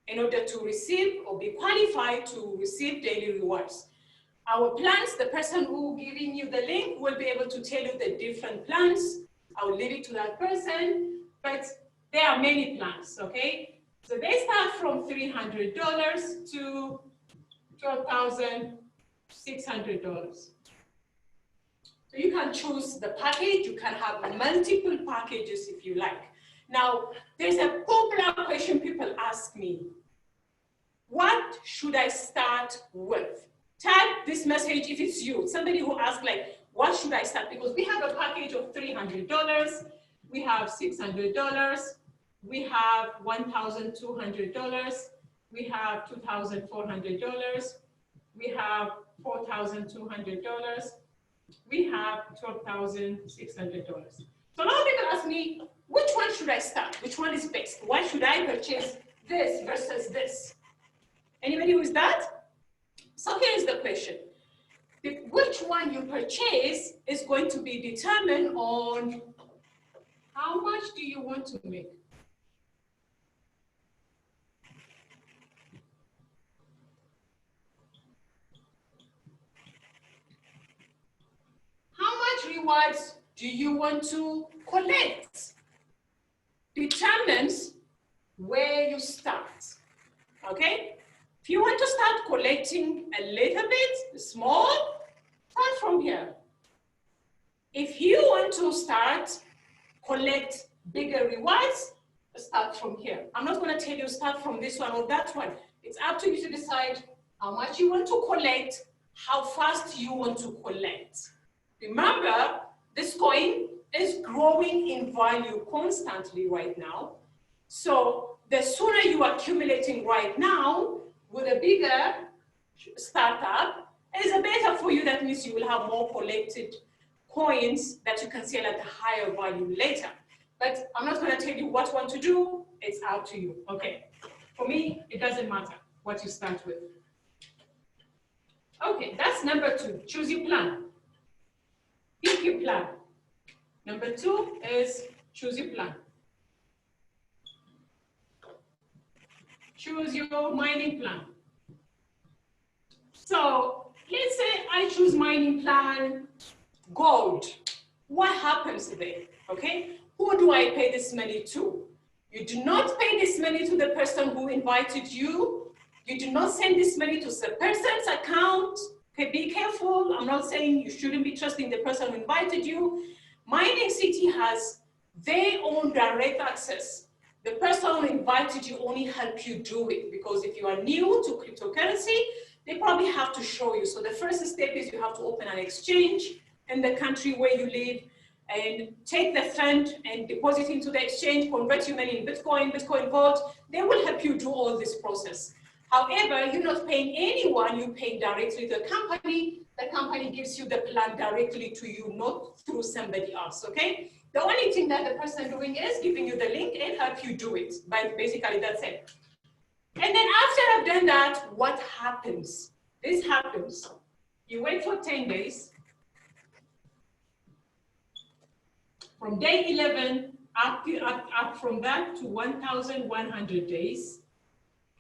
in order to receive or be qualified to receive daily rewards. Our plans, the person who giving you the link will be able to tell you the different plans. I will leave it to that person, but there are many plans, okay? So they start from $300 to $12,600. So you can choose the package. You can have multiple packages if you like. Now, there's a popular question people ask me. What should I start with? Type this message if it's you. Somebody who asks like, what should I start? Because we have a package of $300. We have $600. We have $1,200. We have $2,400. We have $4,200. We have $12,600. So a lot of people ask me, which one should I start? Which one is best? Why should I purchase this versus this? Anybody who is that? So here's the question. Which one you purchase is going to be determined on how much do you want to make? How much rewards do you want to collect? Determines where you start, okay? If you want to start collecting a little bit, small, start from here. If you want to start collect bigger rewards, start from here. I'm not going to tell you start from this one or that one. It's up to you to decide how much you want to collect, how fast you want to collect. Remember, this coin is growing in value constantly right now. So the sooner you are accumulating right now with a bigger startup, is better for you. That means you will have more collected coins that you can sell at a higher value later. But I'm not going to tell you what one to do. It's up to you. Okay. For me, it doesn't matter what you start with. Okay, that's number two. Choose your plan. Pick your plan. Number two is choose your plan. Choose your mining plan. So let's say I choose mining plan gold. What happens there? Okay, who do I pay this money to? You do not pay this money to the person who invited you. You do not send this money to the person's account. Okay, be careful. I'm not saying you shouldn't be trusting the person who invited you. Mining City has their own direct access. The person who invited you only help you do it, because if you are new to cryptocurrency, they probably have to show you. So the first step is you have to open an exchange in the country where you live and take the fund and deposit into the exchange, convert your money in Bitcoin, Bitcoin Vault. They will help you do all this process. However, you're not paying anyone, you pay directly to the company. The company gives you the plan directly to you, not through somebody else, okay? The only thing that the person doing is giving you the link and help you do it. But basically, that's it. And then after I've done that, what happens? This happens. You wait for 10 days. From day 11, up from that to 1,100 days,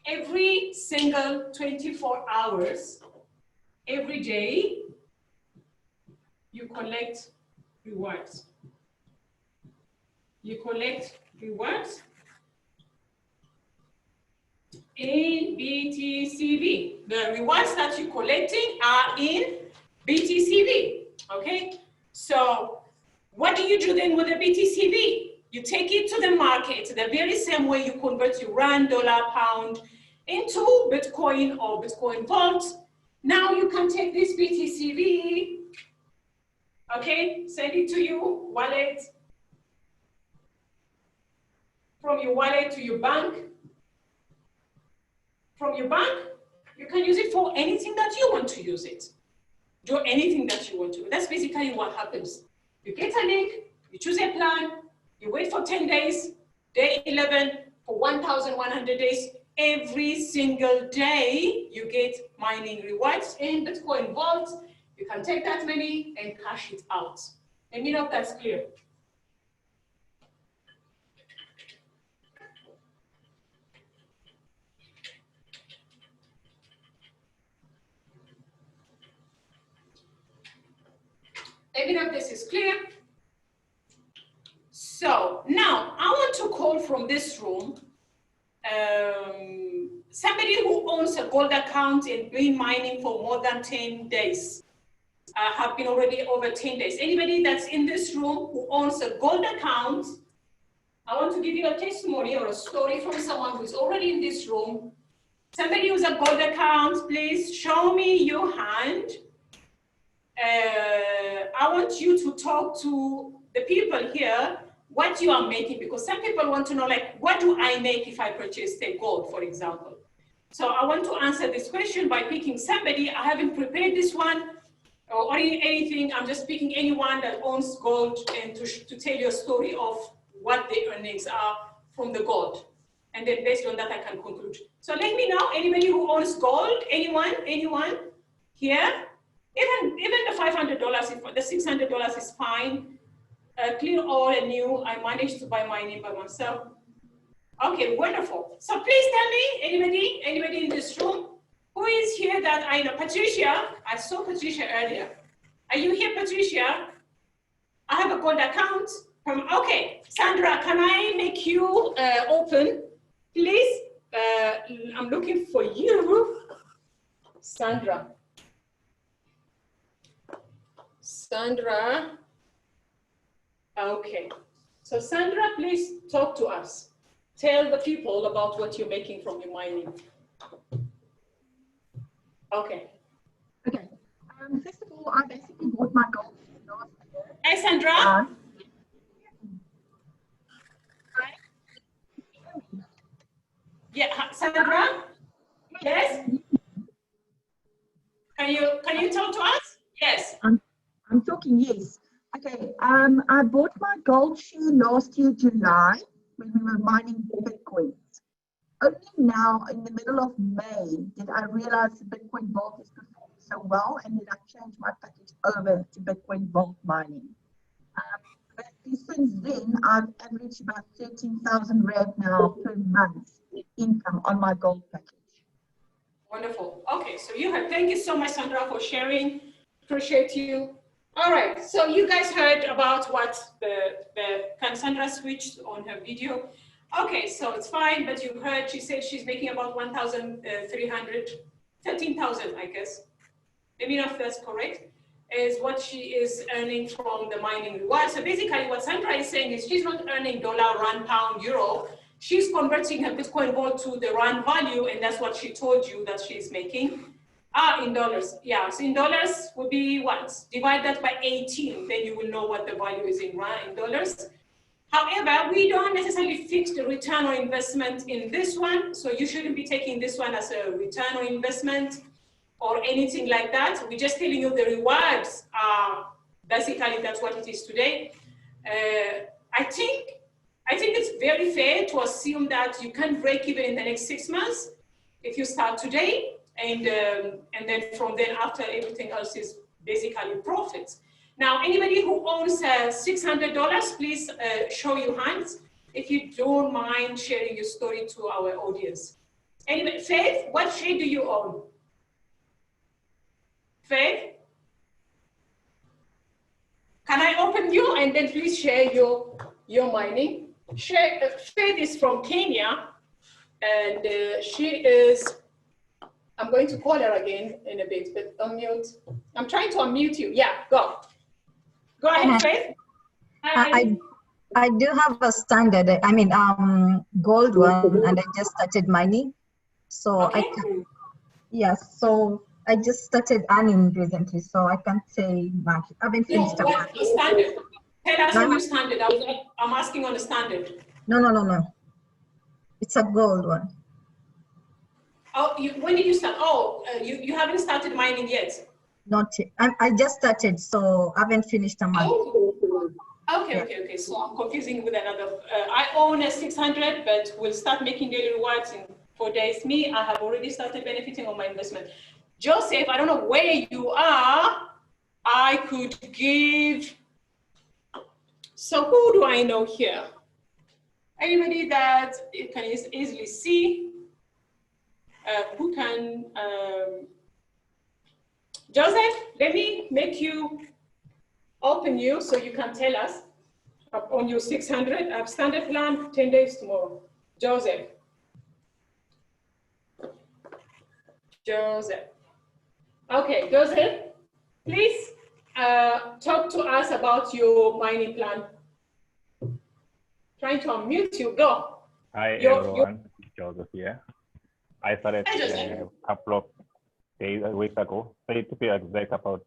every single 24 hours, every day, you collect rewards. You collect rewards in BTCV. The rewards that you're collecting are in BTCV, okay? So what do you do then with the BTCV? You take it to the market, the very same way you convert your rand, dollar, pound into Bitcoin or Bitcoin Vault. Now you can take this BTCV, okay, send it to your wallet, from your wallet to your bank. From your bank, you can use it for anything that you want to use it. Do anything that you want to. That's basically what happens. You get a link, you choose a plan, you wait for 10 days, day 11 for 1,100 days. Every single day, you get mining rewards in Bitcoin Vault. You can take that money and cash it out. Let me know if that's clear. Let me know if this is clear. So now I want to call from this room somebody who owns a gold account and been mining for more than 10 days. Have been already over 10 days. Anybody that's in this room who owns a gold account, I want to give you a testimony or a story from someone who's already in this room. Somebody who's a gold account, please show me your hand. I want you to talk to the people here what you are making, because some people want to know, like, what do I make if I purchase the gold, for example? So I want to answer this question by picking somebody. I haven't prepared this one or anything. I'm just picking anyone that owns gold and to tell you a story of what the earnings are from the gold. And then based on that, I can conclude. So let me know, anybody who owns gold, anyone here? Even the $500, the $600 is fine. Clean all and new. I managed to buy mining by myself. Okay, wonderful. So please tell me, anybody in this room, who is here that I know? Patricia, I saw Patricia earlier. Are you here, Patricia? I have a gold account. Okay, Sandra, can I make you open, please? I'm looking for you, Sandra. Sandra, okay. So Sandra, please talk to us. Tell the people about what you're making from your mining. Okay. Okay. First of all, I basically bought my gold last year. Hey, Sandra. Yeah, Sandra. Yes. Can you talk to us? Yes. I'm talking, yes. Okay, I bought my gold share last year, July, when we were mining Bitcoins. Only now, in the middle of May, did I realize the Bitcoin Vault is performing so well, and then I changed my package over to Bitcoin Vault mining. But since then, I've averaged about 13,000 Rand now per month income on my gold package. Wonderful. Okay, so thank you so much, Sandra, for sharing. Appreciate you. All right, so you guys heard about what can Sandra switch on her video. Okay, so it's fine, but you heard she said she's making about 1,300, 13,000, I guess. Let me know if that's correct, is what she is earning from the mining reward. So basically what Sandra is saying is she's not earning dollar, rand, pound, euro. She's converting her Bitcoin gold to the rand value, and that's what she told you that she's making. In dollars, yeah, so in dollars would be what? Divide that by 18, then you will know what the value is in dollars. However, we don't necessarily fix the return on investment in this one, so you shouldn't be taking this one as a return on investment or anything like that. We're just telling you the rewards are basically that's what it is today. I think it's very fair to assume that you can break even in the next 6 months if you start today, and then from then after everything else is basically profits. Now, anybody who owns $600, please show your hands if you don't mind sharing your story to our audience. Anyway, Faith, what share do you own? Faith? Can I open you and then please share your mining? Faith is from Kenya, and she is, I'm going to call her again in a bit, but unmute. I'm trying to unmute you. Yeah, go. Go ahead, Faith. I do have a standard, gold one, and I just started mining. So Okay. So I just started earning recently, so I can't say much. I haven't finished No, what the standard? Tell us on your standard. I'm asking on the standard. No. It's a gold one. Oh, when did you start? Oh, you haven't started mining yet. Not yet. I just started, so I haven't finished a month. Okay. So I'm confusing with another. I own a 600, but will start making daily rewards in 4 days. Me, I have already started benefiting on my investment. Joseph, I don't know where you are. I could give. So who do I know here? Anybody that you can easily see? Who can? Joseph, let me make you open you so you can tell us on your 600. I've standard plan 10 days tomorrow. Joseph. Okay, Joseph, please talk to us about your mining plan. Trying to unmute you, go. Hi everyone, Joseph here. I started a couple of weeks ago, say to be exact about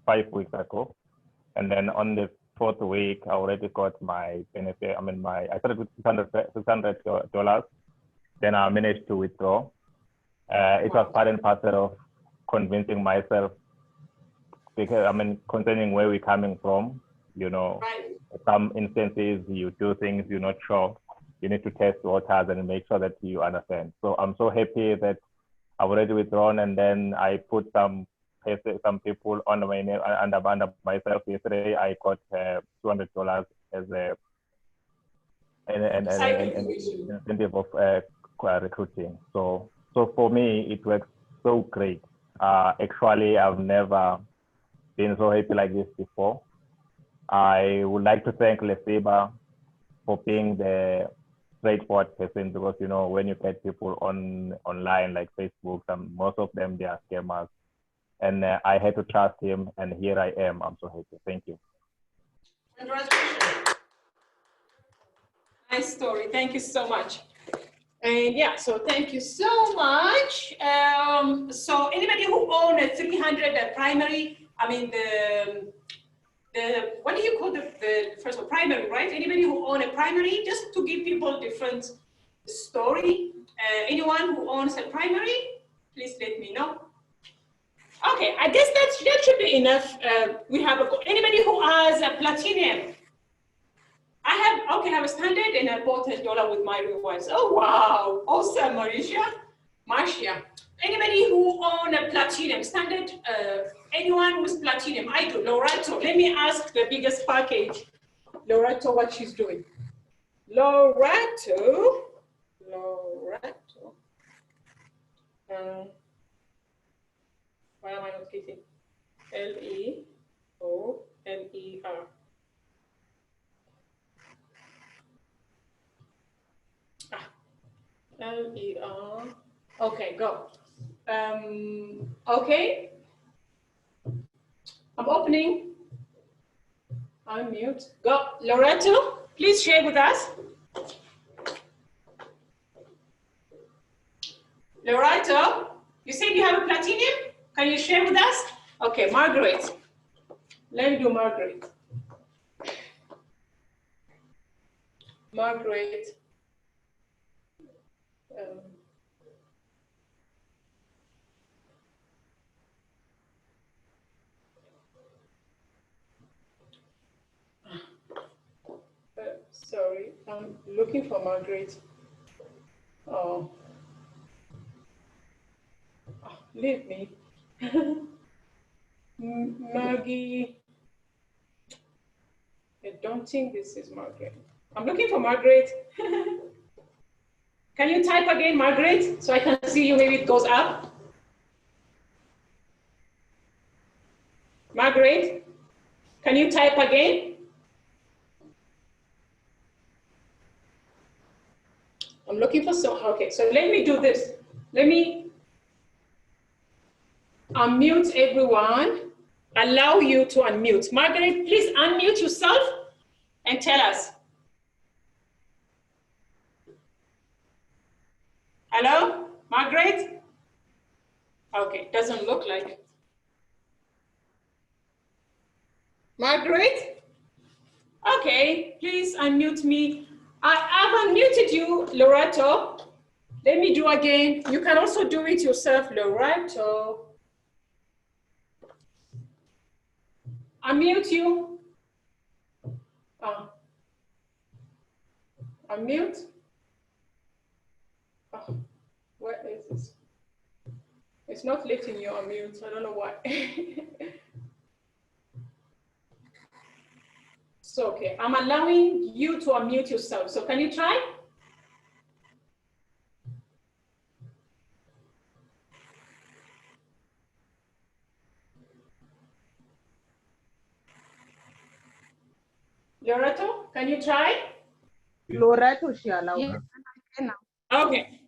5 weeks ago. And then on the 4th week, I already got my benefit. I started with $600. Then I managed to withdraw. It was part and parcel of convincing myself, because concerning where we're coming from, some instances you do things you're not sure. You need to test waters and make sure that you understand. So I'm so happy that I've already withdrawn, and then I put some people on my name under myself. Yesterday I got $200 as an incentive of recruiting. So for me it works so great. Actually, I've never been so happy like this before. I would like to thank Lesiba for being the straightforward person, because when you get people online like Facebook, most of them, they are scammers, and I had to trust him, and here I am. I'm so happy. Thank you. Congratulations. Nice story. Thank you so much. And yeah, so thank you so much. So anybody who owns a 300 primary, what do you call the first one? Primary, right? Anybody who owns a primary, just to give people different story. Anyone who owns a primary, please let me know. Okay, I guess that should be enough. We have anybody who has a platinum. I have a standard, and I bought $1 with my rewards. Oh wow, awesome, Marcia. Anybody who own a platinum standard? Anyone with platinum? I do. Lorato. Let me ask the biggest package. Lorato, what she's doing. Lorato. Why am I not getting? Leoner. L-E-R. Okay, go. Okay. I'm opening. Unmute. Go. Loreto, please share with us. Loreto, you said you have a platinum? Can you share with us? Okay, Margaret. Let me do Margaret. Margaret. Sorry, I'm looking for Margaret. Oh, leave me. Maggie. I don't think this is Margaret. I'm looking for Margaret. Can you type again, Margaret, so I can see you? Maybe it goes up. Margaret, can you type again? I'm looking for some. Okay, so let me do this. Let me unmute everyone. Allow you to unmute. Margaret, please unmute yourself and tell us. Hello, Margaret? Okay, doesn't look like it. Margaret? Okay, please unmute me. I've unmuted you, Loreto. Let me do again. You can also do it yourself, Loreto. Unmute you. Unmute. Oh, where is this? It's not letting you unmute. I don't know why. So, okay, I'm allowing you to unmute yourself. So can you try? Loreto, can you try? Loreto, she allowed. Yeah. Okay.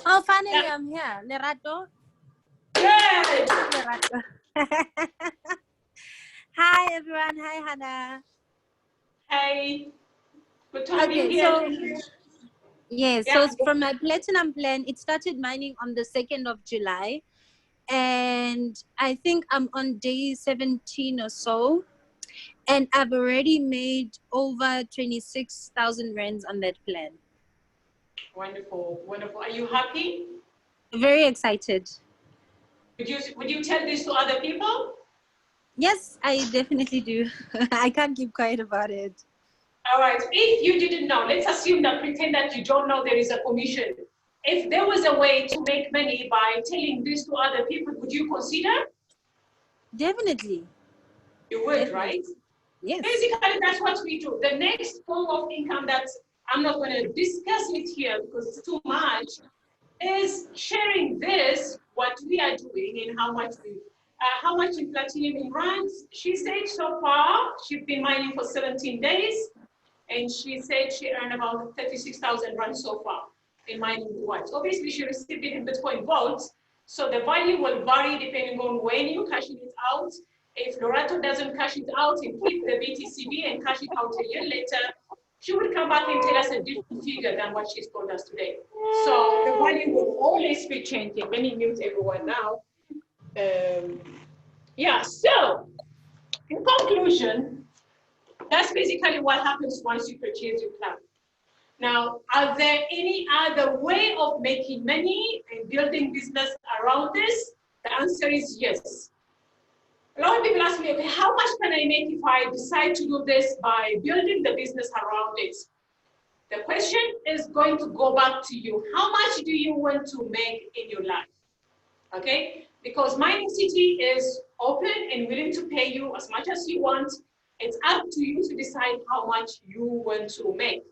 Oh, finally, I'm here. Lerato. Good. Lerato. Hi, everyone. Hi, Hannah. Hi. Good to have you Okay, here. so yes, Yeah. so from my platinum plan, it started mining on the 2nd of July. And I think I'm on day 17 or so. And I've already made over 26,000 rands on that plan. Wonderful, wonderful. Are you happy? Very excited. Would you tell this to other people? Yes, I definitely do. I can't keep quiet about it. All right. If you didn't know, let's assume that, pretend that you don't know there is a commission. If there was a way to make money by telling this to other people, would you consider? Definitely. You would, Definitely. right? Yes. Basically, that's what we do. The next form of income that I'm not going to discuss it here because it's too much, is sharing this, what we are doing and how much in platinum in rands. She said so far, she's been mining for 17 days, and she said she earned about 36,000 rands so far in mining the whites. Obviously, she received it in Bitcoin vaults, so the value will vary depending on when you cash it out. If Loreto doesn't cash it out and keep the BTCB and cash it out a year later, she would come back and tell us a different figure than what she's told us today. So the value will always be changing. Let me mute everyone now. Yeah, so in conclusion, that's basically what happens once you purchase your plan. Now, are there any other way of making money and building business around this? The answer is yes. A lot of people ask me, okay, how much can I make if I decide to do this by building the business around it? The question is going to go back to you. How much do you want to make in your life? Okay, because Mining City is open and willing to pay you as much as you want. It's up to you to decide how much you want to make,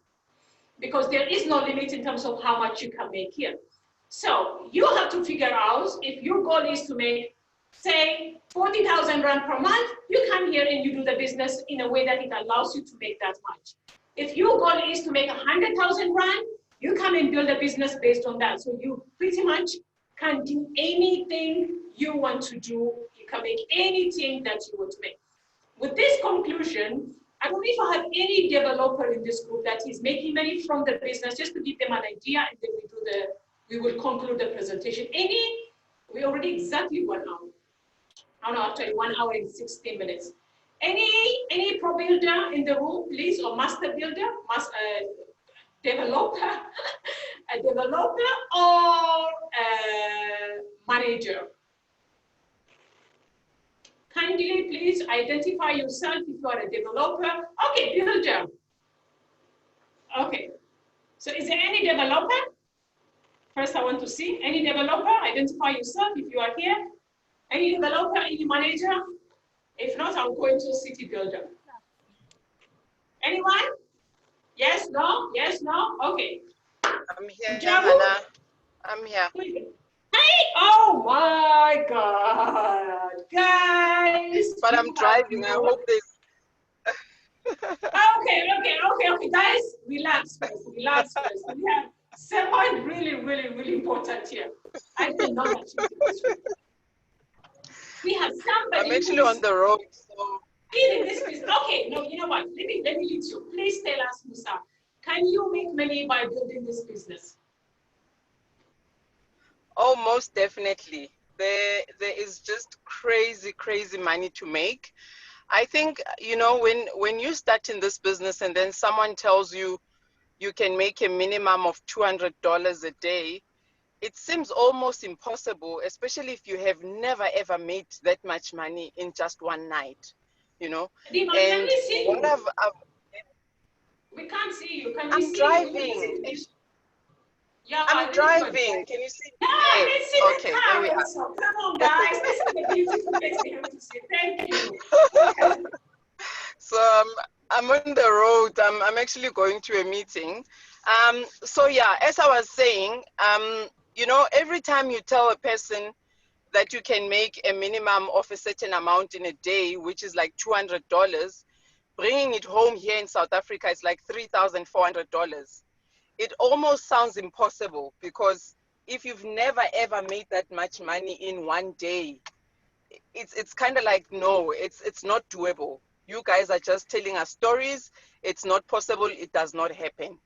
because there is no limit in terms of how much you can make here. So you have to figure out, if your goal is to make, say, 40,000 rand per month, you come here and you do the business in a way that it allows you to make that much. If your goal is to make 100,000 rand, You come and build a business based on that. So you pretty much can do anything you want to do. You can make anything that you want to make. With this conclusion, I don't know if I have any developer in this group that is making money from the business, just to give them an idea, and then we will conclude the presentation. We already exactly 1 hour. I don't know, after 1 hour and 16 minutes. Any pro builder in the room, please, or master builder, developer, a developer or a manager? Kindly, please identify yourself if you are a developer. Okay, builder. Okay, so is there any developer? First, I want to see any developer. Identify yourself if you are here. Any developer, any manager? If not, I'll go into city builder. Anyone? Yes, no, yes, no? Okay. I'm here, Jabu? Hannah. I'm here. Hey, oh my God, guys. But I'm driving. I hope there's. Okay, guys, relax first. We have someone really important here. I did not achieve this. We have somebody. I'm actually on the road, so. In this business. Okay, no, you know what? Let me lead you. Please tell us, Musa, can you make money by building this business? Oh, most definitely. There is just crazy money to make. I think, you know, when you start in this business and then someone tells you you can make a minimum of $200 a day, it seems almost impossible, especially if you have never ever made that much money in just one night, you know. Dima, and what we can't see you. Can we I'm see driving. You? Yeah, I'm driving. Can you see? Yeah, I can see the okay, car. there we are. Also. Come on, guys. This is the beautiful place we have to see. Thank you. So I'm on the road. I'm actually going to a meeting. So yeah, as I was saying, you know, every time you tell a person that you can make a minimum of a certain amount in a day, which is like $200, bringing it home here in South Africa is like $3,400. It almost sounds impossible, because if you've never ever made that much money in one day, it's kind of like, no, it's not doable. You guys are just telling us stories. It's not possible. It does not happen.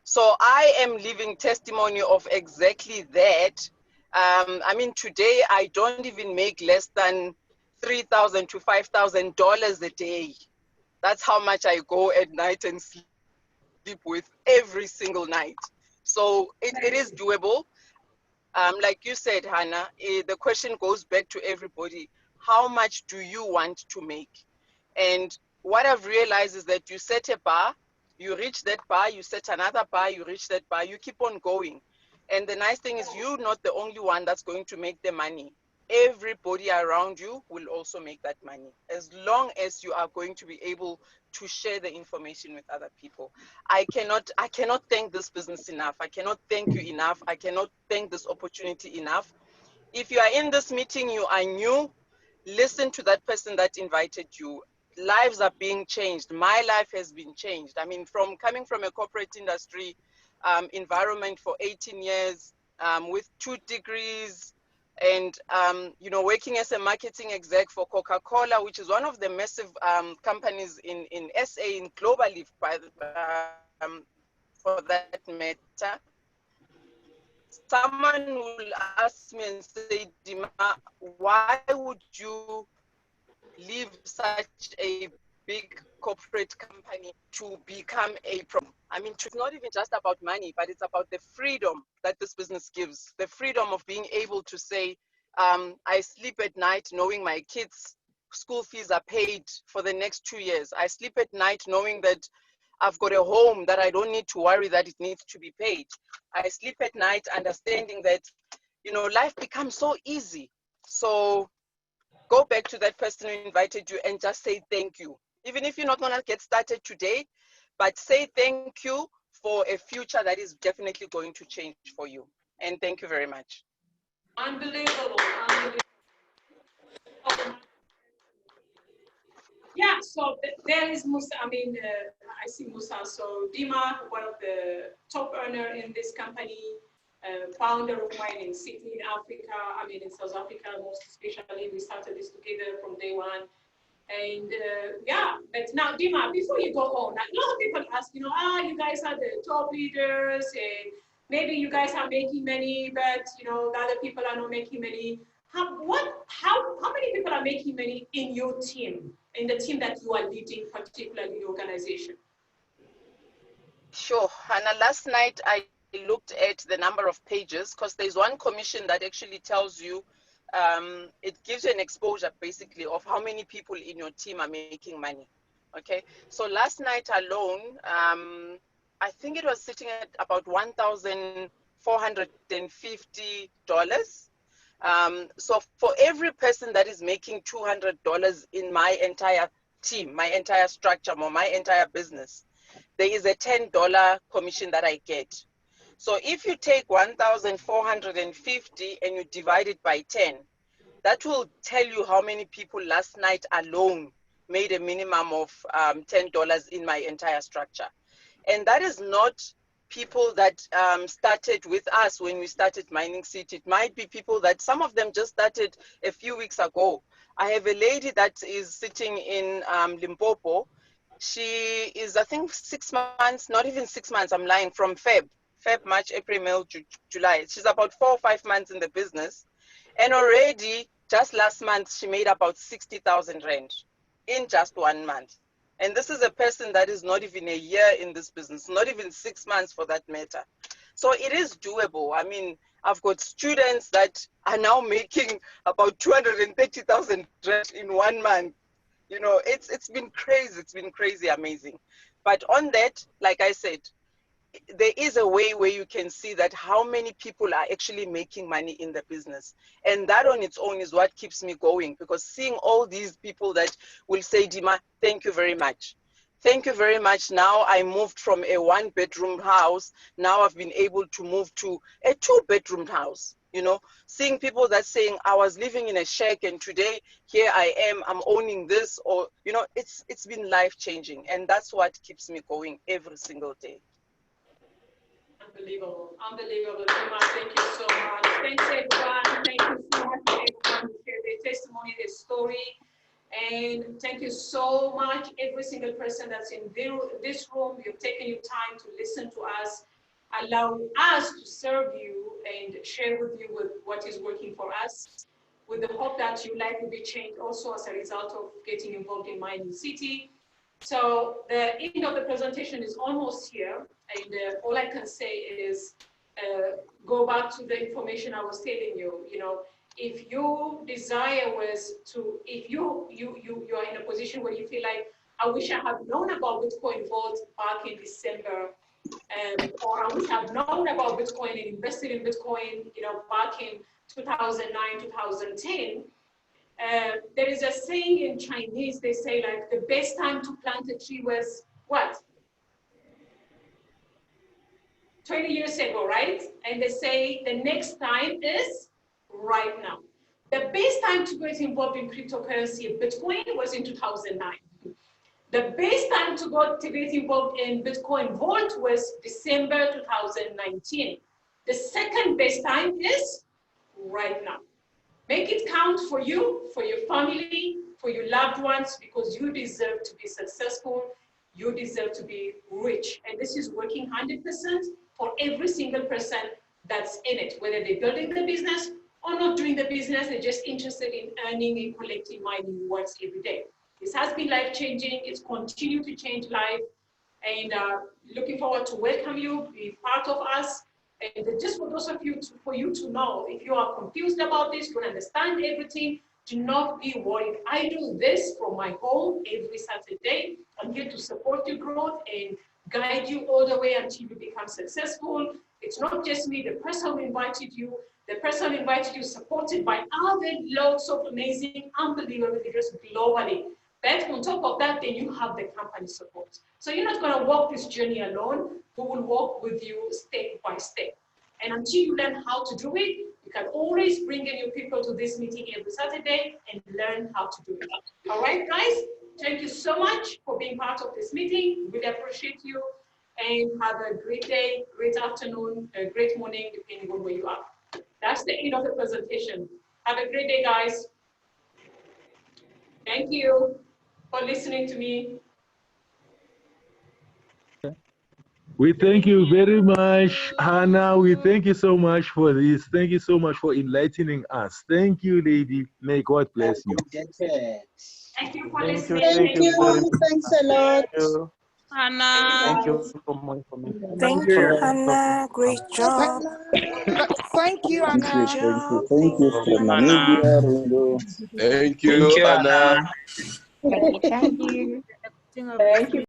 So I am living testimony of exactly that. I mean, today I don't even make less than $3,000 to $5,000 a day. That's how much I go at night and sleep with every single night. So it is doable. Like you said, Hannah, the question goes back to everybody. How much do you want to make? And what I've realized is that you set a bar, you reach that bar, you set another bar, you reach that bar, you keep on going. And the nice thing is you're not the only one that's going to make the money. Everybody around you will also make that money, as long as you are going to be able to share the information with other people. I cannot thank this business enough. I cannot thank you enough. I cannot thank this opportunity enough. If you are in this meeting, you are new, listen to that person that invited you. Lives are being changed. My life has been changed. I mean, from coming from a corporate industry environment for 18 years with 2 degrees, and you know, working as a marketing exec for Coca-Cola, which is one of the massive companies in SA and globally, for that matter. Someone will ask me and say, Dima, why would you leave such a big corporate company to become a pro? I mean, it's not even just about money, but it's about the freedom that this business gives. The freedom of being able to say, I sleep at night knowing my kids' school fees are paid for the next 2 years. I sleep at night knowing that I've got a home that I don't need to worry that it needs to be paid. I sleep at night understanding that, you know, life becomes so easy. So go back to that person who invited you and just say thank you. Even if you're not going to get started today, but say thank you for a future that is definitely going to change for you. And thank you very much. Unbelievable. Yeah, Yeah, so there is Musa. I mean, I see Musa. So Dima, one of the top earner in this company, founder of Mining City in Africa. I mean, in South Africa, most especially. We started this together from day one. And yeah, but now Dima, before you go on, a lot of people ask, you guys are the top leaders, and maybe you guys are making money, but the other people are not making money. How many people are making money in your team, in the team that you are leading, particularly the organization? Sure. Hannah, last night I looked at the number of pages because there's one commission that actually tells you, it gives you an exposure basically of how many people in your team are making money. Okay. So last night alone, I think it was sitting at about $1,450. So for every person that is making $200 in my entire team, my entire structure, or my entire business, there is a $10 commission that I get. So if you take 1,450 and you divide it by 10, that will tell you how many people last night alone made a minimum of $10 in my entire structure. And that is not people that started with us when we started Mining City. It might be people that some of them just started a few weeks ago. I have a lady that is sitting in Limpopo. She is, I think, 6 months, not even 6 months, I'm lying, from Feb, March, April, May, July. She's about 4 or 5 months in the business. And already, just last month, she made about 60,000 Rand in just 1 month. And this is a person that is not even a year in this business, not even 6 months for that matter. So it is doable. I mean, I've got students that are now making about 230,000 in 1 month. It's been crazy. It's been crazy amazing. But on that, like I said, there is a way where you can see that how many people are actually making money in the business. And that on its own is what keeps me going, because seeing all these people that will say, Dima, thank you very much. Thank you very much. Now I moved from a 1-bedroom house. Now I've been able to move to a 2-bedroom house. Seeing people that saying I was living in a shack and today here I am, I'm owning this, or, it's been life-changing. And that's what keeps me going every single day. Unbelievable, unbelievable. Dima, thank you so much. Thanks, everyone. Thank you so much for everyone who shared their testimony, their story. And thank you so much, every single person that's in this room. You've taken your time to listen to us, allow us to serve you and share with you what is working for us, with the hope that your life will be changed also as a result of getting involved in Mining City. So the end of the presentation is almost here, and all I can say is go back to the information I was telling you. If your desire was to, if you are in a position where you feel like, I wish I had known about Bitcoin Vault back in December, or I wish I had known about Bitcoin and invested in Bitcoin, back in 2009, 2010. There is a saying in Chinese, they say like the best time to plant a tree was what? 20 years ago, right? And they say the next time is right now. The best time to get involved in cryptocurrency and Bitcoin was in 2009. The best time to get involved in Bitcoin Vault was December 2019. The second best time is right now. Make it count for you, for your family, for your loved ones, because you deserve to be successful. You deserve to be rich. And this is working 100% for every single person that's in it, whether they're building the business or not doing the business, they're just interested in earning and collecting mining rewards every day. This has been life-changing. It's continued to change life. And looking forward to welcome you, be part of us. And just for those of you, for you to know, if you are confused about this, don't understand everything, do not be worried. I do this from my home every Saturday. I'm here to support your growth and guide you all the way until you become successful. It's not just me, the person who invited you, supported by other loads of amazing, unbelievable leaders globally. But on top of that, then you have the company support. So you're not going to walk this journey alone. We will walk with you step by step. And until you learn how to do it, you can always bring in your people to this meeting every Saturday and learn how to do it. All right, guys? Thank you so much for being part of this meeting. Really appreciate you. And have a great day, great afternoon, a great morning, depending on where you are. That's the end of the presentation. Have a great day, guys. Thank you for listening to me. We thank you very much, Hannah. We thank you so much for this. Thank you so much for enlightening us. Thank you, lady. May God bless you. Thank you for Thank listening. you. Thank you very much. Thanks a lot. Thank you. Hannah. Thank you for more information. Thank you, Hannah. Great job. Thank you, Anna. Thank you from Namibia, Rundo. Thank you, Anna. Thank you. Thank you.